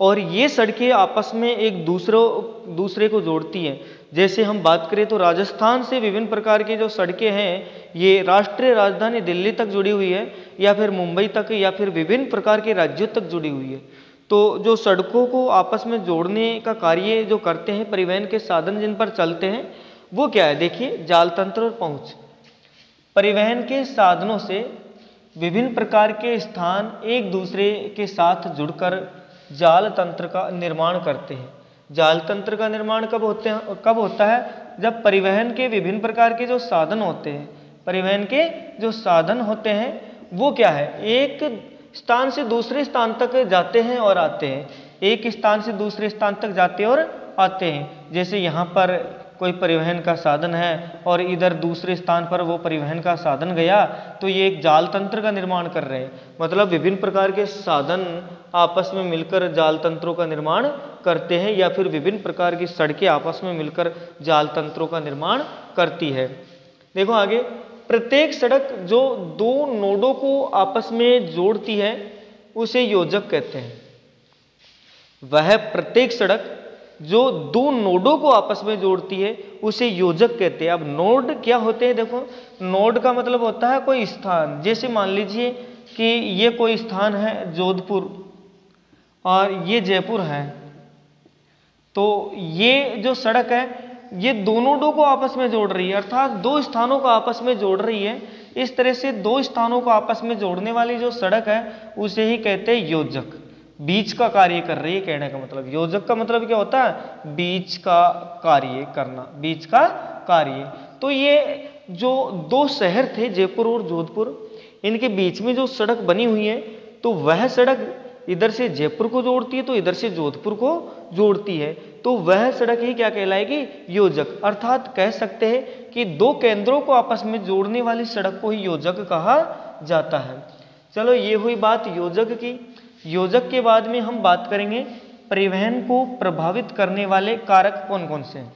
और ये सड़कें आपस में एक दूसरे को जोड़ती हैं। जैसे हम बात करें तो राजस्थान से विभिन्न प्रकार की जो सड़कें हैं ये राष्ट्रीय राजधानी दिल्ली तक जुड़ी हुई है या फिर मुंबई तक या फिर विभिन्न प्रकार के राज्यों तक जुड़ी हुई है। तो जो सड़कों को आपस में जोड़ने का कार्य जो करते हैं परिवहन के साधन जिन पर चलते हैं वो क्या है, देखिए जाल तंत्र और पहुंच। परिवहन के साधनों से विभिन्न प्रकार के स्थान एक दूसरे के साथ जुड़कर जाल तंत्र का निर्माण करते हैं। जाल तंत्र का निर्माण कब होता है जब परिवहन के विभिन्न प्रकार के जो साधन होते हैं, परिवहन के जो साधन होते हैं वो क्या है, एक स्थान से दूसरे स्थान तक जाते हैं और आते हैं, एक स्थान से दूसरे स्थान तक जाते और आते हैं। जैसे यहाँ पर कोई परिवहन का साधन है और इधर दूसरे स्थान पर वो परिवहन का साधन गया, तो ये एक जाल तंत्र का निर्माण कर रहे हैं। मतलब विभिन्न प्रकार के साधन आपस में मिलकर जाल तंत्रों का निर्माण करते हैं, या फिर विभिन्न प्रकार की सड़कें आपस में मिलकर जाल तंत्रों का निर्माण करती है। देखो आगे, प्रत्येक सड़क जो दो नोडों को आपस में जोड़ती है उसे योजक कहते हैं। वह प्रत्येक सड़क जो दो नोडों को आपस में जोड़ती है उसे योजक कहते हैं। अब नोड क्या होते हैं, देखो नोड का मतलब होता है कोई स्थान। जैसे मान लीजिए कि ये कोई स्थान है जोधपुर और ये जयपुर है, तो ये जो सड़क है ये दोनों नोडों को आपस में जोड़ रही है, अर्थात दो स्थानों को आपस में जोड़ रही है। इस तरह से दो स्थानों को आपस में जोड़ने वाली जो सड़क है उसे ही कहते हैं योजक। बीच का कार्य कर रही है, कहने का मतलब योजक का मतलब क्या होता है, बीच का कार्य करना, बीच का कार्य। तो ये जो दो शहर थे जयपुर और जोधपुर, इनके बीच में जो सड़क बनी हुई है, तो वह सड़क इधर से जयपुर को जोड़ती है तो इधर से जोधपुर को जोड़ती है, तो वह सड़क ही क्या कहलाएगी, योजक। अर्थात कह सकते हैं कि दो केंद्रों को आपस में जोड़ने वाली सड़क को ही योजक कहा जाता है। चलो ये हुई बात योजक की। योजक के बाद में हम बात करेंगे परिवहन को प्रभावित करने वाले कारक कौन कौन से हैं।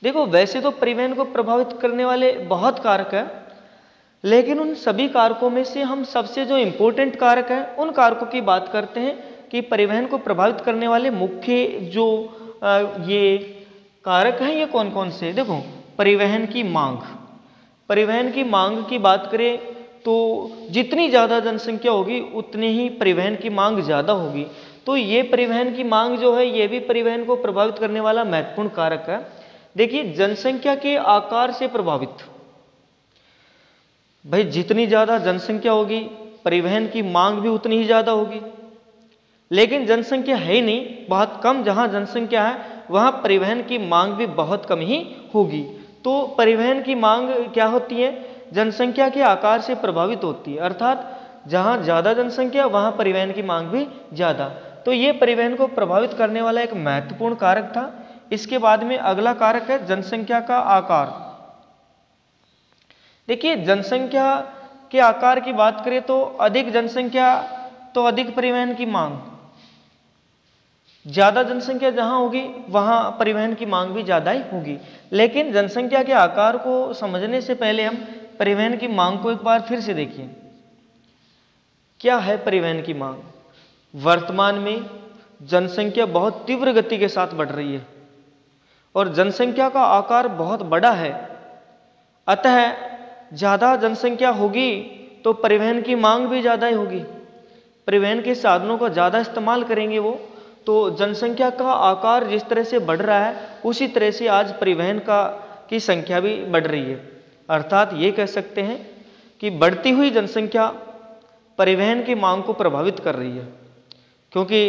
देखो वैसे तो परिवहन को प्रभावित करने वाले बहुत कारक हैं, लेकिन उन सभी कारकों में से हम सबसे जो इंपॉर्टेंट कारक है उन कारकों की बात करते हैं कि परिवहन को प्रभावित करने वाले मुख्य जो ये कारक हैं ये कौन कौन से। देखो परिवहन की मांग, परिवहन की मांग की बात करें तो जितनी ज़्यादा जनसंख्या होगी उतनी ही परिवहन की मांग ज़्यादा होगी। तो ये परिवहन की मांग जो है ये भी परिवहन को प्रभावित करने वाला महत्वपूर्ण कारक है। देखिए जनसंख्या के आकार से प्रभावित, भाई जितनी ज़्यादा जनसंख्या होगी परिवहन की मांग भी उतनी ही ज़्यादा होगी, लेकिन जनसंख्या है ही नहीं, बहुत कम जहाँ जनसंख्या है वहाँ परिवहन की मांग भी बहुत कम ही होगी। तो परिवहन की मांग क्या होती है, जनसंख्या के आकार से प्रभावित होती है, अर्थात जहाँ ज़्यादा जनसंख्या वहाँ परिवहन की मांग भी ज़्यादा। तो ये परिवहन को प्रभावित करने वाला एक महत्वपूर्ण कारक था। इसके बाद में अगला कारक है जनसंख्या का आकार। देखिए जनसंख्या के आकार की बात करें तो अधिक जनसंख्या तो अधिक परिवहन की मांग, ज़्यादा जनसंख्या जहाँ होगी वहाँ परिवहन की मांग भी ज़्यादा ही होगी। लेकिन जनसंख्या के आकार को समझने से पहले हम परिवहन की मांग को एक बार फिर से देखिए। क्या है परिवहन की मांग? वर्तमान में जनसंख्या बहुत तीव्र गति के साथ बढ़ रही है और जनसंख्या का आकार बहुत बड़ा है, अतः ज़्यादा जनसंख्या होगी तो परिवहन की मांग भी ज़्यादा ही होगी, परिवहन के साधनों का ज़्यादा इस्तेमाल करेंगे वो, तो जनसंख्या का आकार जिस तरह से बढ़ रहा है उसी तरह से आज परिवहन की संख्या भी बढ़ रही है। अर्थात ये कह सकते हैं कि बढ़ती हुई जनसंख्या परिवहन की मांग को प्रभावित कर रही है, क्योंकि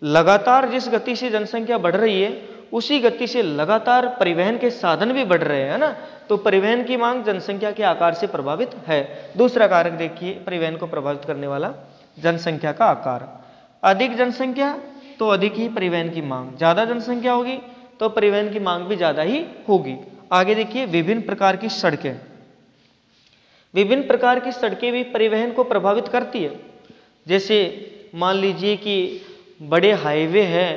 लगातार जिस गति से जनसंख्या बढ़ रही है उसी गति से लगातार परिवहन के साधन भी बढ़ रहे हैं ना, तो परिवहन की मांग जनसंख्या के आकार से प्रभावित है। दूसरा कारक देखिए परिवहन को प्रभावित करने वाला, जनसंख्या का आकार। अधिक जनसंख्या तो अधिक ही परिवहन की मांग, ज़्यादा जनसंख्या होगी तो परिवहन की मांग भी ज़्यादा ही होगी। आगे देखिए विभिन्न प्रकार की सड़कें, विभिन्न प्रकार की सड़कें भी परिवहन को प्रभावित करती है। जैसे मान लीजिए कि बड़े हाईवे हैं,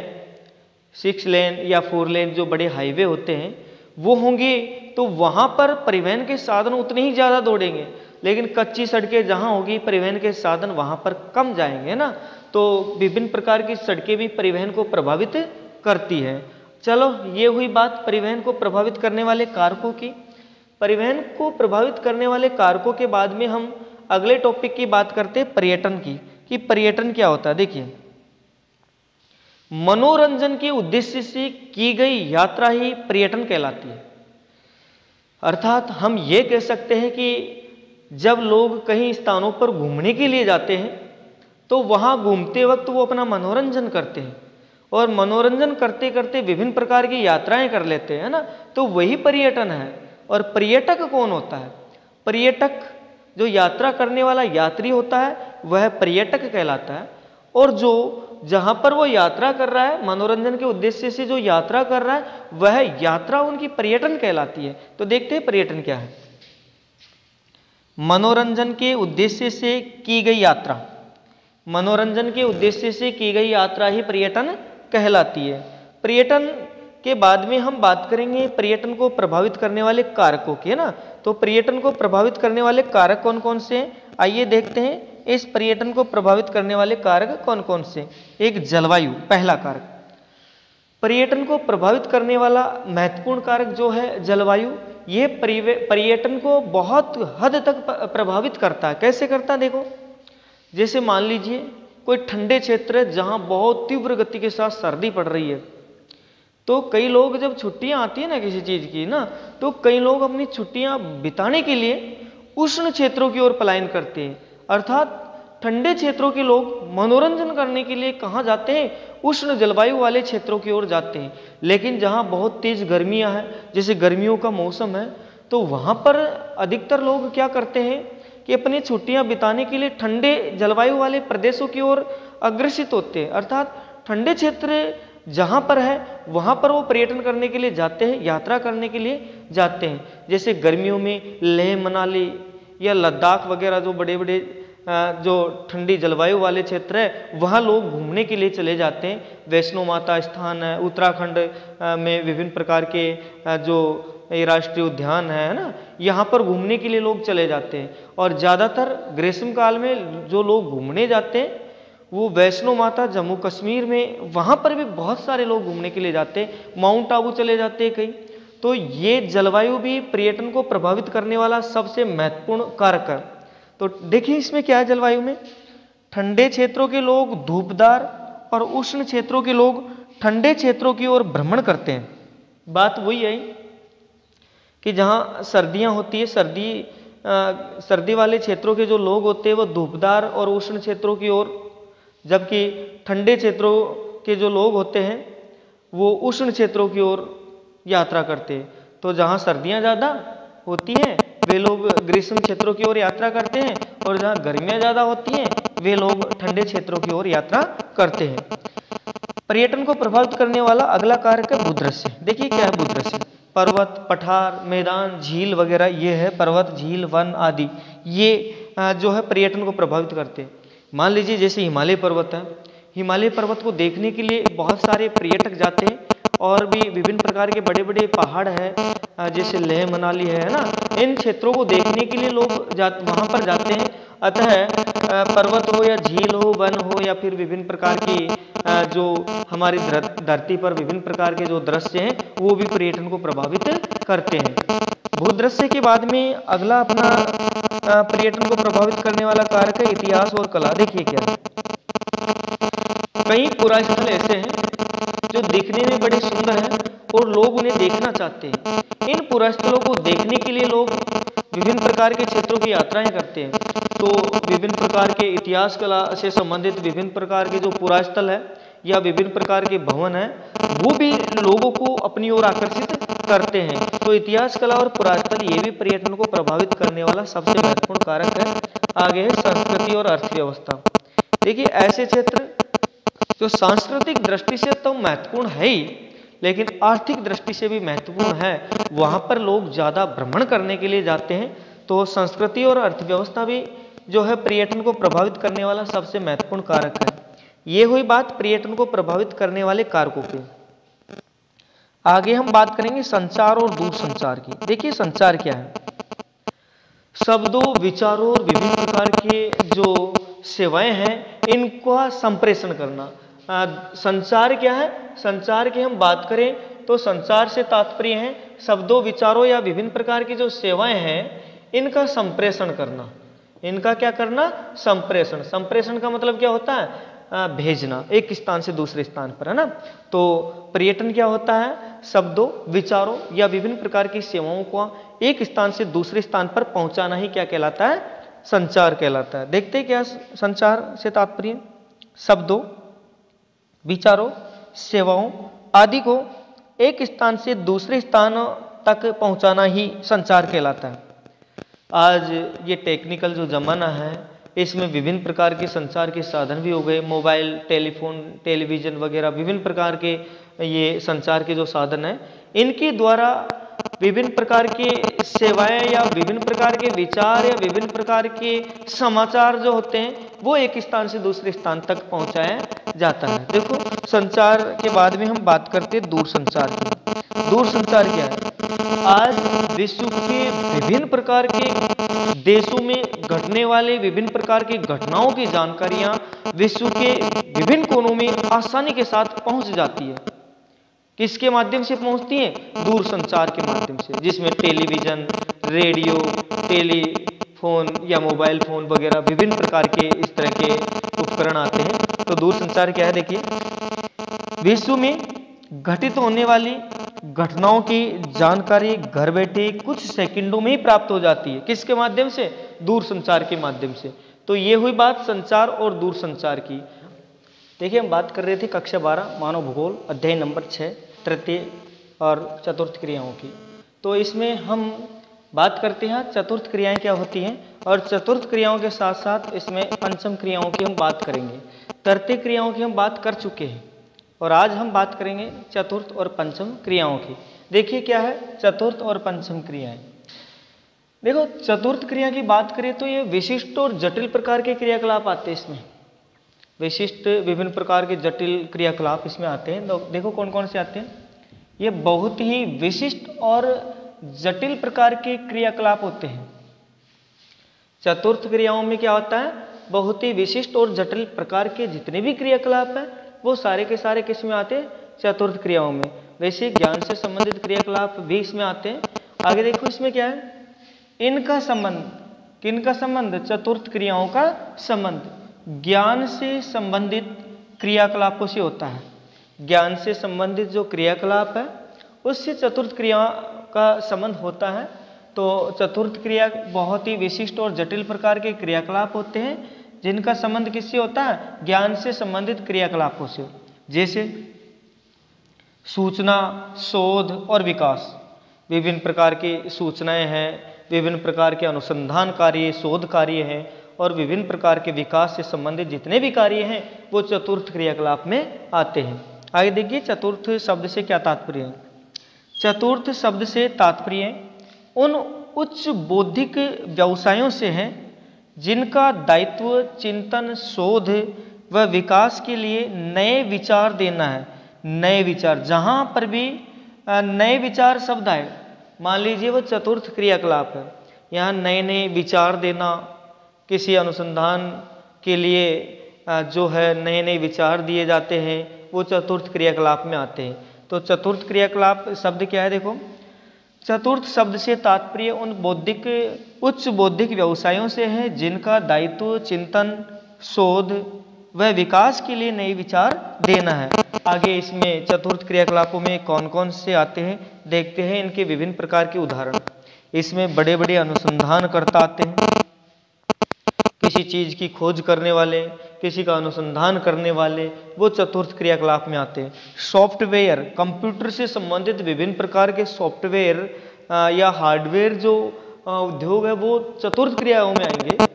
6 लेन या 4 लेन जो बड़े हाईवे होते हैं वो होंगे तो वहाँ पर परिवहन के साधन उतने ही ज़्यादा दौड़ेंगे, लेकिन कच्ची सड़कें जहाँ होगी परिवहन के साधन वहाँ पर कम जाएंगे ना। तो विभिन्न प्रकार की सड़कें भी परिवहन को प्रभावित करती है। चलो ये हुई बात परिवहन को प्रभावित करने वाले कारकों की। परिवहन को प्रभावित करने वाले कारकों के बाद में हम अगले टॉपिक की बात करते हैं पर्यटन की, कि पर्यटन क्या होता है। देखिए मनोरंजन के उद्देश्य से की गई यात्रा ही पर्यटन कहलाती है। अर्थात हम ये कह सकते हैं कि जब लोग कहीं स्थानों पर घूमने के लिए जाते हैं तो वहाँ घूमते वक्त वो अपना मनोरंजन करते हैं और मनोरंजन करते करते विभिन्न प्रकार की यात्राएं कर लेते हैं ना, तो वही पर्यटन है। और पर्यटक कौन होता है? पर्यटक जो यात्रा करने वाला यात्री होता है वह पर्यटक कहलाता है। और जो जहां पर वो यात्रा कर रहा है, मनोरंजन के उद्देश्य से जो यात्रा कर रहा है, वह यात्रा उनकी पर्यटन कहलाती है। तो देखते हैं पर्यटन क्या है। मनोरंजन के उद्देश्य से की गई यात्रा, मनोरंजन के उद्देश्य से की गई यात्रा ही पर्यटन कहलाती है। पर्यटन के बाद में हम बात करेंगे पर्यटन को प्रभावित करने वाले कारकों की, है ना। तो पर्यटन को प्रभावित करने वाले कारक कौन कौन से हैं, आइए देखते हैं इस पर्यटन को प्रभावित करने वाले कारक कौन कौन से। एक जलवायु, पहला कारक। पर्यटन को प्रभावित करने वाला महत्वपूर्ण कारक जो है जलवायु, ये पर्यटन को बहुत हद तक प्रभावित करता है। कैसे करता है देखो, जैसे मान लीजिए कोई ठंडे क्षेत्र है जहां बहुत तीव्र गति के साथ सर्दी पड़ रही है, तो कई लोग जब छुट्टियां आती है ना किसी चीज की ना, तो कई लोग अपनी छुट्टियां बिताने के लिए उष्ण क्षेत्रों की ओर पलायन करते हैं। अर्थात ठंडे क्षेत्रों के लोग मनोरंजन करने के लिए कहाँ जाते हैं, उष्ण जलवायु वाले क्षेत्रों की ओर जाते हैं। लेकिन जहाँ बहुत तेज गर्मियाँ हैं, जैसे गर्मियों का मौसम है, तो वहाँ पर अधिकतर लोग क्या करते हैं कि अपनी छुट्टियां बिताने के लिए ठंडे जलवायु वाले प्रदेशों की ओर अग्रसित होते हैं। अर्थात ठंडे क्षेत्र जहां पर है वहां पर वो पर्यटन करने के लिए जाते हैं, यात्रा करने के लिए जाते हैं। जैसे गर्मियों में लेह मनाली या लद्दाख वगैरह जो बड़े बड़े जो ठंडी जलवायु वाले क्षेत्र है, वहाँ लोग घूमने के लिए चले जाते हैं। वैष्णो माता स्थान है, उत्तराखंड में विभिन्न प्रकार के जो ये राष्ट्रीय उद्यान है ना, यहाँ पर घूमने के लिए लोग चले जाते हैं। और ज़्यादातर ग्रीष्म काल में जो लोग घूमने जाते हैं वो वैष्णो माता जम्मू कश्मीर में, वहाँ पर भी बहुत सारे लोग घूमने के लिए जाते हैं। माउंट आबू चले जाते हैं कई। तो ये जलवायु भी पर्यटन को प्रभावित करने वाला सबसे महत्वपूर्ण कारक है। तो देखिए इसमें क्या है, जलवायु में ठंडे क्षेत्रों के लोग धूपदार और उष्ण क्षेत्रों के लोग ठंडे क्षेत्रों की ओर भ्रमण करते हैं। बात वही है कि जहाँ सर्दियाँ होती है, सर्दी वाले क्षेत्रों के जो लोग होते हैं वो धूपदार और उष्ण क्षेत्रों की ओर, जबकि ठंडे क्षेत्रों के जो लोग होते हैं वो उष्ण क्षेत्रों की ओर यात्रा करते हैं। तो जहाँ सर्दियाँ ज़्यादा होती हैं वे लोग ग्रीष्म क्षेत्रों की ओर यात्रा करते हैं, और जहाँ गर्मियाँ ज़्यादा होती हैं वे लोग ठंडे क्षेत्रों की ओर यात्रा करते हैं। पर्यटन को प्रभावित करने वाला अगला कारक है भूदृश्य। देखिए क्या है भूदृश्य, पर्वत, पठार, मैदान, झील वगैरह, ये है पर्वत, झील, वन आदि, ये जो है पर्यटन को प्रभावित करते हैं। मान लीजिए जैसे हिमालय पर्वत है, हिमालय पर्वत को देखने के लिए बहुत सारे पर्यटक जाते हैं। और भी विभिन्न प्रकार के बड़े बड़े पहाड़ है, जैसे लेह मनाली है ना, इन क्षेत्रों को देखने के लिए लोग वहाँ पर जाते हैं। अतः पर्वत हो या झील हो, वन हो, या फिर विभिन्न प्रकार की जो हमारी धरती पर विभिन्न प्रकार के जो दृश्य हैं वो भी पर्यटन को प्रभावित करते हैं। भूदृश्य के बाद में अगला अपना पर्यटन को प्रभावित करने वाला कारक है इतिहास और कला। देखिए क्या है, कई पुरास्थल ऐसे हैं जो दिखने में बड़े सुंदर हैं और लोग उन्हें देखना चाहते हैं। इन पुरास्थलों को देखने के लिए लोग विभिन्न प्रकार के क्षेत्रों की यात्राएं करते हैं। तो विभिन्न प्रकार के इतिहास कला से संबंधित विभिन्न प्रकार के जो पुरास्थल है या विभिन्न प्रकार के भवन है, वो भी लोगों को अपनी ओर आकर्षित करते हैं। तो इतिहास कला और पुरास्थल ये भी पर्यटन को प्रभावित करने वाला सबसे महत्वपूर्ण कारक है। आगे है संस्कृति और अर्थव्यवस्था। देखिए ऐसे क्षेत्र जो सांस्कृतिक दृष्टि से तो महत्वपूर्ण है ही, लेकिन आर्थिक दृष्टि से भी महत्वपूर्ण है, वहां पर लोग ज्यादा भ्रमण करने के लिए जाते हैं। तो संस्कृति और अर्थव्यवस्था भी जो है पर्यटन को प्रभावित करने वाला सबसे महत्वपूर्ण कारक है। ये हुई बात पर्यटन को प्रभावित करने वाले कारकों की। आगे हम बात करेंगे संचार और दूरसंचार की। देखिए संचार क्या है, शब्दों, विचारों और विभिन्न प्रकार के जो सेवाएं हैं इनका संप्रेषण करना। संचार क्या है, संचार की हम बात करें तो संचार से तात्पर्य है शब्दों, विचारों या विभिन्न प्रकार की जो सेवाएं हैं इनका संप्रेषण करना। इनका क्या करना, संप्रेषण। संप्रेषण का मतलब क्या होता है, भेजना एक स्थान से दूसरे स्थान पर, है ना। तो पर्यटन क्या होता है, शब्दों, विचारों या विभिन्न प्रकार की सेवाओं को एक स्थान से दूसरे स्थान पर पहुंचाना ही क्या कहलाता है, संचार कहलाता है। देखते हैं क्या संचार से तात्पर्य, शब्दों, विचारों, सेवाओं आदि को एक स्थान से दूसरे स्थान तक पहुंचाना ही संचार कहलाता है। आज ये टेक्निकल जो जमाना है इसमें विभिन्न प्रकार के संचार के साधन भी हो गए, मोबाइल, टेलीफोन, टेलीविज़न वगैरह विभिन्न प्रकार के ये संचार के जो साधन हैं, इनके द्वारा विभिन्न प्रकार के सेवाएं या विभिन्न प्रकार के विचार या विभिन्न प्रकार के समाचार जो होते हैं वो एक स्थान से दूसरे स्थान तक पहुंचाया जाता है। देखो, संचार के बाद में हम बात करते हैं दूरसंचार की। दूरसंचार क्या है? आज विश्व के विभिन्न प्रकार के देशों में घटने वाले विभिन्न प्रकार की घटनाओं की जानकारियां विश्व के विभिन्न कोनों में आसानी के साथ पहुंच जाती है। किसके माध्यम से पहुंचती है? दूरसंचार के माध्यम से, जिसमें टेलीविजन, रेडियो, टेलीफोन या मोबाइल फोन वगैरह विभिन्न प्रकार के इस तरह के उपकरण आते हैं। तो दूरसंचार क्या है? देखिए, विश्व में घटित होने वाली घटनाओं की जानकारी घर बैठे कुछ सेकंडों में ही प्राप्त हो जाती है। किसके माध्यम से? दूरसंचार के माध्यम से। तो ये हुई बात संचार और दूरसंचार की। देखिए, हम बात कर रहे थे कक्षा 12 मानव भूगोल अध्याय नंबर 6 तृतीय और चतुर्थ क्रियाओं की। तो इसमें हम बात करते हैं चतुर्थ क्रियाएं क्या होती हैं, और चतुर्थ क्रियाओं के साथ साथ इसमें पंचम क्रियाओं की हम बात करेंगे। तृतीय क्रियाओं की हम बात कर चुके हैं और आज हम बात करेंगे चतुर्थ और पंचम क्रियाओं की। देखिए क्या है चतुर्थ और पंचम क्रियाएं। देखो, चतुर्थ क्रिया की बात करें तो ये विशिष्ट और जटिल प्रकार के क्रियाकलाप आते हैं। इसमें विशिष्ट विभिन्न प्रकार के जटिल क्रियाकलाप इसमें आते हैं। तो देखो कौन कौन से आते हैं। ये बहुत ही विशिष्ट और जटिल प्रकार के क्रियाकलाप होते हैं। चतुर्थ क्रियाओं में क्या होता है? बहुत ही विशिष्ट और जटिल प्रकार के जितने भी क्रियाकलाप हैं वो सारे के सारे किस में आते हैं? चतुर्थ क्रियाओं में। वैसे ज्ञान से संबंधित क्रियाकलाप भी इसमें आते हैं। आगे देखो, इसमें क्या है? इनका संबंध, किनका संबंध? चतुर्थ क्रियाओं का संबंध ज्ञान से संबंधित क्रियाकलापों से होता है। ज्ञान से संबंधित जो क्रियाकलाप है उससे चतुर्थ क्रिया का संबंध होता है। तो चतुर्थ क्रिया बहुत ही विशिष्ट और जटिल प्रकार के क्रियाकलाप होते हैं जिनका संबंध किससे होता है? ज्ञान से संबंधित क्रियाकलापों से। जैसे सूचना, शोध और विकास। विभिन्न प्रकार की सूचनाएं हैं, विभिन्न प्रकार के अनुसंधान कार्य, शोध कार्य हैं और विभिन्न प्रकार के विकास से संबंधित जितने भी कार्य हैं वो चतुर्थ क्रियाकलाप में आते हैं। आगे देखिए, चतुर्थ शब्द से क्या तात्पर्य है? चतुर्थ शब्द से तात्पर्य उन उच्च बौद्धिक व्यवसायों से है जिनका दायित्व चिंतन, शोध व विकास के लिए नए विचार देना है। नए विचार, जहां पर भी नए विचार शब्द आए, मान लीजिए वो चतुर्थ क्रियाकलाप है। यहाँ नए नए विचार देना, किसी अनुसंधान के लिए जो है नए नए विचार दिए जाते हैं वो चतुर्थ क्रियाकलाप में आते हैं। तो चतुर्थ क्रियाकलाप शब्द क्या है? देखो, चतुर्थ शब्द से तात्पर्य उन उच्च बौद्धिक व्यवसायों से है जिनका दायित्व चिंतन, शोध व विकास के लिए नए विचार देना है। आगे इसमें चतुर्थ क्रियाकलापों में कौन कौन से आते हैं देखते हैं, इनके विभिन्न प्रकार के उदाहरण। इसमें बड़े बड़े अनुसंधानकर्ता आते हैं, किसी चीज की खोज करने वाले, किसी का अनुसंधान करने वाले, वो चतुर्थ क्रियाकलाप में आते हैं। सॉफ्टवेयर, कंप्यूटर से संबंधित विभिन्न प्रकार के सॉफ्टवेयर या हार्डवेयर जो उद्योग है वो चतुर्थ क्रियाओं में आएंगे।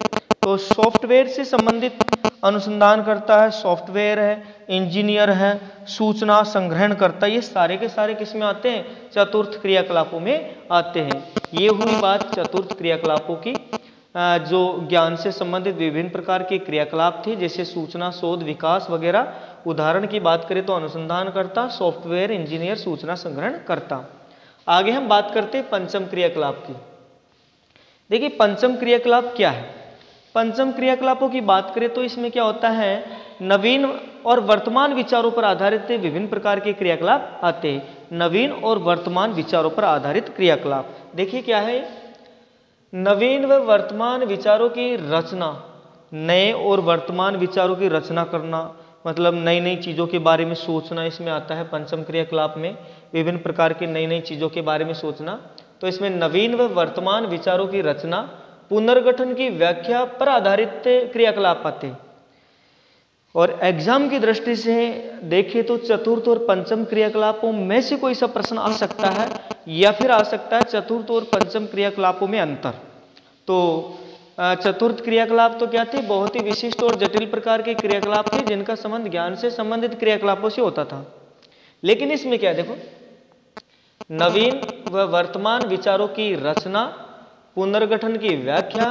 तो सॉफ्टवेयर से संबंधित अनुसंधान करता है, सॉफ्टवेयर है, इंजीनियर है, सूचना संग्रहण करता है, ये सारे के सारे किस में आते हैं? चतुर्थ क्रियाकलापों में आते हैं। ये हुई बात चतुर्थ क्रियाकलापों की। जो ज्ञान से संबंधित विभिन्न प्रकार के क्रियाकलाप थे, जैसे सूचना, शोध, विकास वगैरह। उदाहरण की बात करें तो अनुसंधान करता, सॉफ्टवेयर, इंजीनियर, सूचना संग्रहण करता। आगे हम बात करते हैं पंचम क्रियाकलाप की। देखिए, पंचम क्रियाकलाप क्या है? पंचम क्रियाकलापों की बात करें तो इसमें क्या होता है? नवीन और वर्तमान विचारों पर आधारित विभिन्न प्रकार के क्रियाकलाप आते हैं। नवीन और वर्तमान विचारों पर आधारित क्रियाकलाप। देखिए क्या है? नवीन व वर्तमान विचारों की रचना, नए और वर्तमान विचारों की रचना करना, मतलब नई नई चीज़ों के बारे में सोचना, इसमें आता है पंचम क्रियाकलाप में। विभिन्न प्रकार की नई नई चीज़ों के बारे में सोचना। तो इसमें नवीन व वर्तमान विचारों की रचना, पुनर्गठन की व्याख्या पर आधारित क्रियाकलाप आते हैं। और एग्जाम की दृष्टि से देखें तो चतुर्थ और पंचम क्रियाकलापों में से कोई सा प्रश्न आ सकता है, या फिर आ सकता है चतुर्थ और पंचम क्रियाकलापों में अंतर। तो चतुर्थ क्रियाकलाप तो क्या थे, बहुत ही विशिष्ट और जटिल प्रकार के क्रियाकलाप थे जिनका संबंध ज्ञान से संबंधित क्रियाकलापों से होता था। लेकिन इसमें क्या देखो, नवीन व वर्तमान विचारों की रचना, पुनर्गठन की व्याख्या,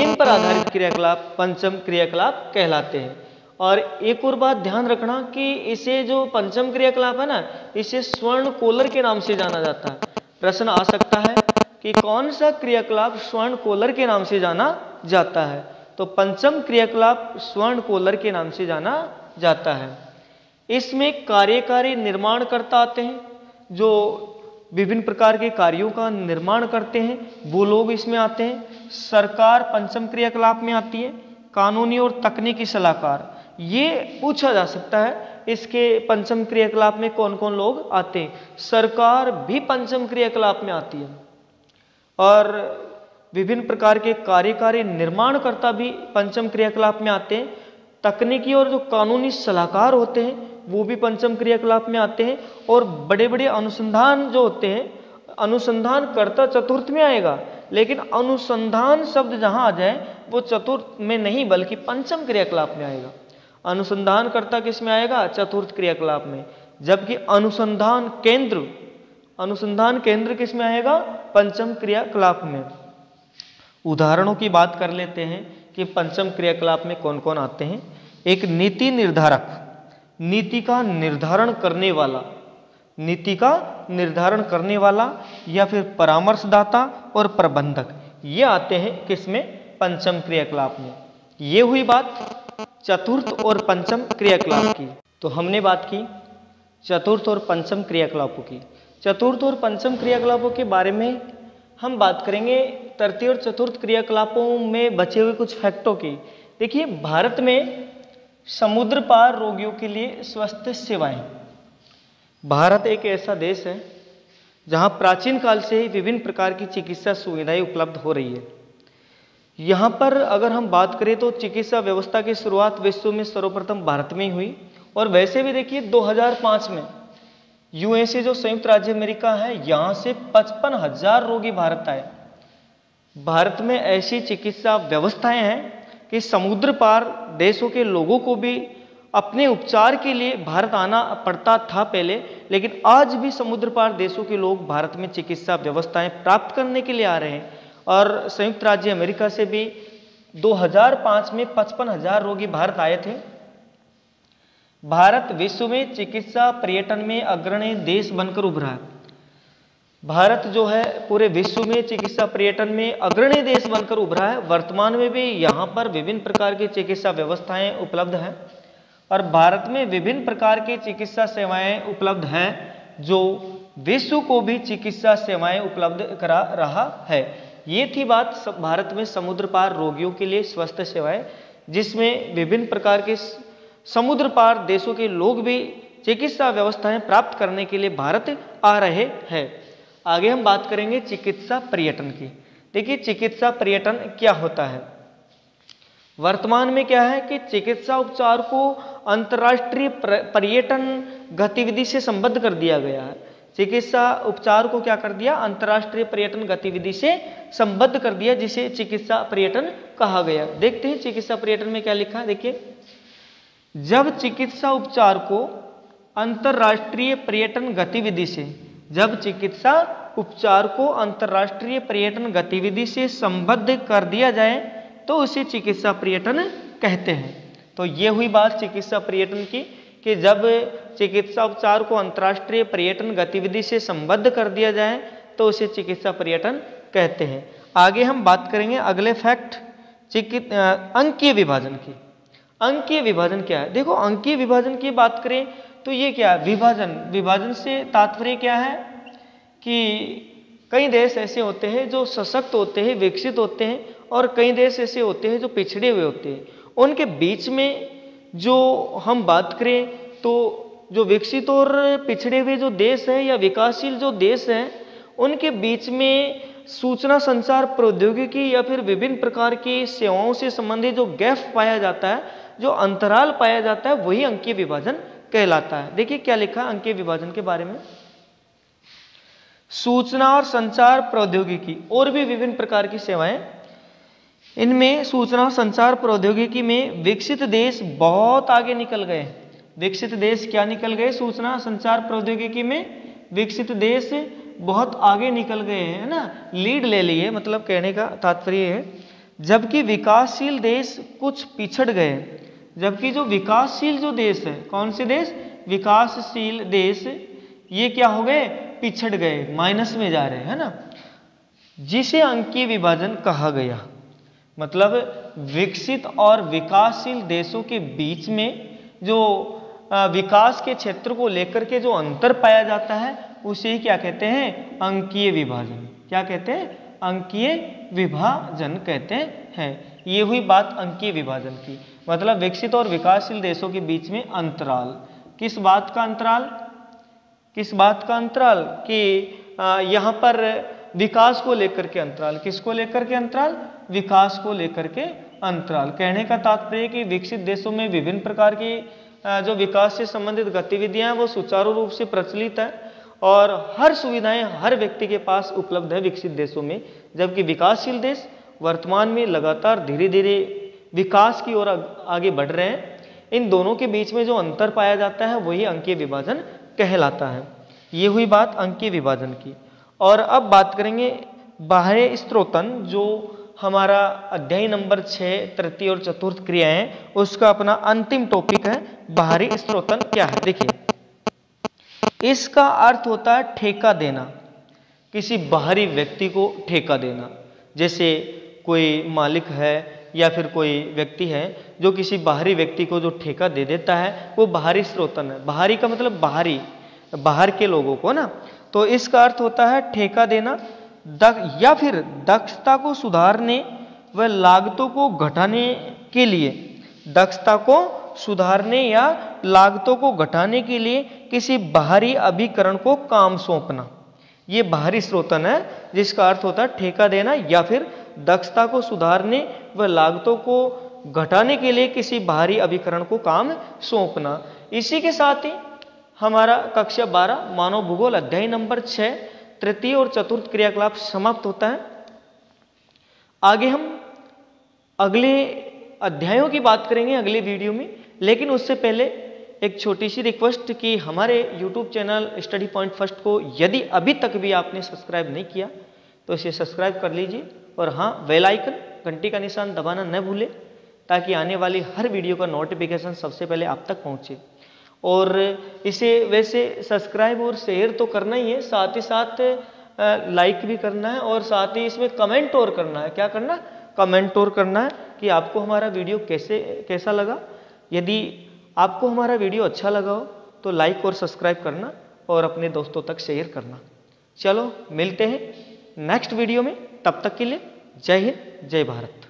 इन पर आधारित क्रियाकलाप पंचम क्रियाकलाप कहलाते हैं। और एक और बात ध्यान रखना कि इसे जो पंचम क्रियाकलाप है ना, इसे स्वर्ण कोलर के नाम से जाना जाता है। प्रश्न आ सकता है कि कौन सा क्रियाकलाप स्वर्ण कोलर के नाम से जाना जाता है, तो पंचम क्रियाकलाप स्वर्ण कोलर के नाम से जाना जाता है। इसमें कार्यकारी निर्माणकर्ता आते हैं, जो विभिन्न प्रकार के कार्यों का निर्माण करते हैं, वो लोग इसमें आते हैं। सरकार पंचम क्रियाकलाप में आती है। कानूनी और तकनीकी सलाहकार, ये पूछा जा सकता है इसके पंचम क्रियाकलाप में कौन कौन लोग आते हैं। सरकार भी पंचम क्रियाकलाप में आती है। और विभिन्न प्रकार के कार्यकारी निर्माणकर्ता भी पंचम क्रियाकलाप में आते हैं। तकनीकी और जो कानूनी सलाहकार होते हैं वो भी पंचम क्रियाकलाप में आते हैं। और बड़े बड़े अनुसंधान जो होते हैं, अनुसंधानकर्ता चतुर्थ में आएगा, लेकिन अनुसंधान शब्द जहां आ जाए वो चतुर्थ में नहीं बल्कि पंचम क्रियाकलाप में आएगा। अनुसंधानकर्ता किस में आएगा, चतुर्थ क्रियाकलाप में, जबकि अनुसंधान केंद्र किस में आएगा, पंचम क्रियाकलाप में। उदाहरणों की बात कर लेते हैं कि पंचम क्रियाकलाप में कौन कौन आते हैं। एक नीति निर्धारक, नीति का निर्धारण करने वाला या फिर परामर्शदाता और प्रबंधक, ये आते हैं किसमें, पंचम क्रियाकलाप में। ये हुई बात चतुर्थ और पंचम क्रियाकलाप की। तो हमने बात की चतुर्थ और पंचम क्रियाकलापों की। चतुर्थ और पंचम क्रियाकलापों के बारे में हम बात करेंगे तृतीय और चतुर्थ क्रियाकलापों में बचे हुए कुछ फैक्टों की। देखिए, भारत में समुद्र पार रोगियों के लिए स्वास्थ्य सेवाएं, भारत एक ऐसा देश है जहां प्राचीन काल से ही विभिन्न प्रकार की चिकित्सा सुविधाएं उपलब्ध हो रही है। यहाँ पर अगर हम बात करें तो चिकित्सा व्यवस्था की शुरुआत विश्व में सर्वप्रथम भारत में ही हुई। और वैसे भी देखिए 2005 में यूएसए जो संयुक्त राज्य अमेरिका है, यहाँ से 55,000 रोगी भारत आए। भारत में ऐसी चिकित्सा व्यवस्थाएं हैं कि समुद्र पार देशों के लोगों को भी अपने उपचार के लिए भारत आना पड़ता था पहले, लेकिन आज भी समुद्र पार देशों के लोग भारत में चिकित्सा व्यवस्थाएं प्राप्त करने के लिए आ रहे हैं। और संयुक्त राज्य अमेरिका से भी 2005 में 55,000 रोगी भारत आए थे। भारत विश्व में चिकित्सा पर्यटन में अग्रणी देश बनकर उभरा है। भारत जो है पूरे विश्व में चिकित्सा पर्यटन में अग्रणी देश बनकर उभरा है। वर्तमान में भी यहाँ पर विभिन्न प्रकार की चिकित्सा व्यवस्थाएं उपलब्ध हैं और भारत में विभिन्न प्रकार की चिकित्सा सेवाएं उपलब्ध हैं जो विश्व को भी चिकित्सा सेवाएं उपलब्ध करा रहा है। ये थी बात भारत में समुद्र पार रोगियों के लिए स्वास्थ्य सेवाएं, जिसमें विभिन्न प्रकार के समुद्र पार देशों के लोग भी चिकित्सा व्यवस्थाएं प्राप्त करने के लिए भारत आ रहे हैं। आगे हम बात करेंगे चिकित्सा पर्यटन की। देखिए, चिकित्सा पर्यटन क्या होता है। वर्तमान में क्या है कि चिकित्सा उपचार को अंतर्राष्ट्रीय पर्यटन गतिविधि से संबद्ध कर दिया गया है। चिकित्सा उपचार को क्या कर दिया, अंतर्राष्ट्रीय पर्यटन गतिविधि से संबद्ध कर दिया, जिसे चिकित्सा पर्यटन कहा गया। देखते हैं चिकित्सा पर्यटन में क्या लिखा है। देखिए, जब चिकित्सा उपचार को अंतर्राष्ट्रीय पर्यटन गतिविधि से, जब चिकित्सा उपचार को अंतर्राष्ट्रीय पर्यटन गतिविधि से संबद्ध कर दिया जाए तो उसे चिकित्सा पर्यटन कहते हैं। तो ये हुई बात चिकित्सा पर्यटन की कि जब चिकित्सा उपचार को अंतर्राष्ट्रीय पर्यटन गतिविधि से संबद्ध कर दिया जाए तो उसे चिकित्सा पर्यटन कहते हैं। आगे हम बात करेंगे अगले फैक्ट अंकीय विभाजन की। अंकीय विभाजन क्या है। देखो, अंकीय विभाजन की बात करें तो ये क्या है, विभाजन से तात्पर्य क्या है कि कई देश ऐसे होते हैं जो सशक्त होते हैं, विकसित होते हैं, और कई देश ऐसे होते हैं जो पिछड़े हुए होते हैं। उनके बीच में जो हम बात करें तो जो विकसित और पिछड़े हुए जो देश हैं या विकासशील जो देश हैं, उनके बीच में सूचना संचार प्रौद्योगिकी या फिर विभिन्न प्रकार की सेवाओं से संबंधित जो गैप पाया जाता है, जो अंतराल पाया जाता है, वही अंकीय विभाजन कहलाता है। देखिए क्या लिखा है अंकीय विभाजन के बारे में। सूचना और संचार प्रौद्योगिकी और भी विभिन्न प्रकार की सेवाएं, इनमें सूचना संचार प्रौद्योगिकी में विकसित देश बहुत आगे निकल गए। विकसित देश क्या निकल गए? सूचना संचार प्रौद्योगिकी में विकसित देश बहुत आगे निकल गए हैं, है ना, लीड ले लिए, मतलब कहने का तात्पर्य है। जबकि विकासशील देश कुछ पिछड़ गए। जबकि जो विकासशील जो देश है, कौन से देश? विकासशील देश, ये क्या हो गए? पिछड़ गए, माइनस में जा रहे हैं, है ना, जिसे अंकीय विभाजन कहा गया। मतलब विकसित और विकासशील देशों के बीच में जो विकास के क्षेत्र को लेकर के जो अंतर पाया जाता है, उसे ही क्या कहते हैं? अंकीय विभाजन। क्या कहते हैं? अंकीय विभाजन कहते हैं। ये हुई बात अंकीय विभाजन की। मतलब विकसित और विकासशील देशों के बीच में अंतराल। किस बात का अंतराल? किस बात का अंतराल? कि यहाँ पर विकास को लेकर के अंतराल। किसको लेकर के अंतराल? विकास को लेकर के अंतराल। कहने का तात्पर्य कि विकसित देशों में विभिन्न प्रकार की जो विकास से संबंधित गतिविधियां हैं वो सुचारू रूप से प्रचलित है और हर सुविधाएं हर व्यक्ति के पास उपलब्ध है विकसित देशों में। जबकि विकासशील देश वर्तमान में लगातार धीरे धीरे विकास की ओर आगे बढ़ रहे हैं। इन दोनों के बीच में जो अंतर पाया जाता है वही अंकीय विभाजन कहलाता है। ये हुई बात अंकीय विभाजन की। और अब बात करेंगे बाह्य स्त्रोतन, जो हमारा अध्याय नंबर 6 तृतीय और चतुर्थ क्रिया है, उसका अपना अंतिम टॉपिक है बाहरी स्त्रोतन क्या है। देखिए, इसका अर्थ होता है ठेका देना, किसी बाहरी व्यक्ति को ठेका देना। जैसे कोई मालिक है या फिर कोई व्यक्ति है जो किसी बाहरी व्यक्ति को जो ठेका दे देता है, वो बाहरी स्त्रोतन है। बाहरी का मतलब बाहरी, बाहर के लोगों को ना। तो इसका अर्थ होता है ठेका देना या फिर दक्षता को सुधारने व लागतों को घटाने के लिए, दक्षता को सुधारने या लागतों को घटाने के लिए किसी बाहरी अभिकरण को काम सौंपना, ये बाहरी स्त्रोतन है, जिसका अर्थ होता है ठेका देना या फिर दक्षता को सुधारने व लागतों को घटाने के लिए किसी बाहरी अभिकरण को काम सौंपना। इसी के साथ ही हमारा कक्षा 12 मानव भूगोल अध्याय नंबर 6 तृतीय और चतुर्थ क्रियाकलाप समाप्त होता है। आगे हम अगले अध्यायों की बात करेंगे अगले वीडियो में, लेकिन उससे पहले एक छोटी सी रिक्वेस्ट कि हमारे YouTube channel study point first को यदि अभी तक भी आपने सब्सक्राइब नहीं किया तो इसे सब्सक्राइब कर लीजिए और हाँ, बेल आइकन घंटी का निशान दबाना न भूलें ताकि आने वाली हर वीडियो का नोटिफिकेशन सबसे पहले आप तक पहुँचे। और इसे वैसे सब्सक्राइब और शेयर तो करना ही है, साथ ही साथ लाइक भी करना है और साथ ही इसमें कमेंट और करना है। क्या करना? कमेंट और करना है कि आपको हमारा वीडियो कैसा लगा। यदि आपको हमारा वीडियो अच्छा लगा हो तो लाइक और सब्सक्राइब करना और अपने दोस्तों तक शेयर करना। चलो मिलते हैं नेक्स्ट वीडियो में, तब तक के लिए जय हिंद, जय भारत।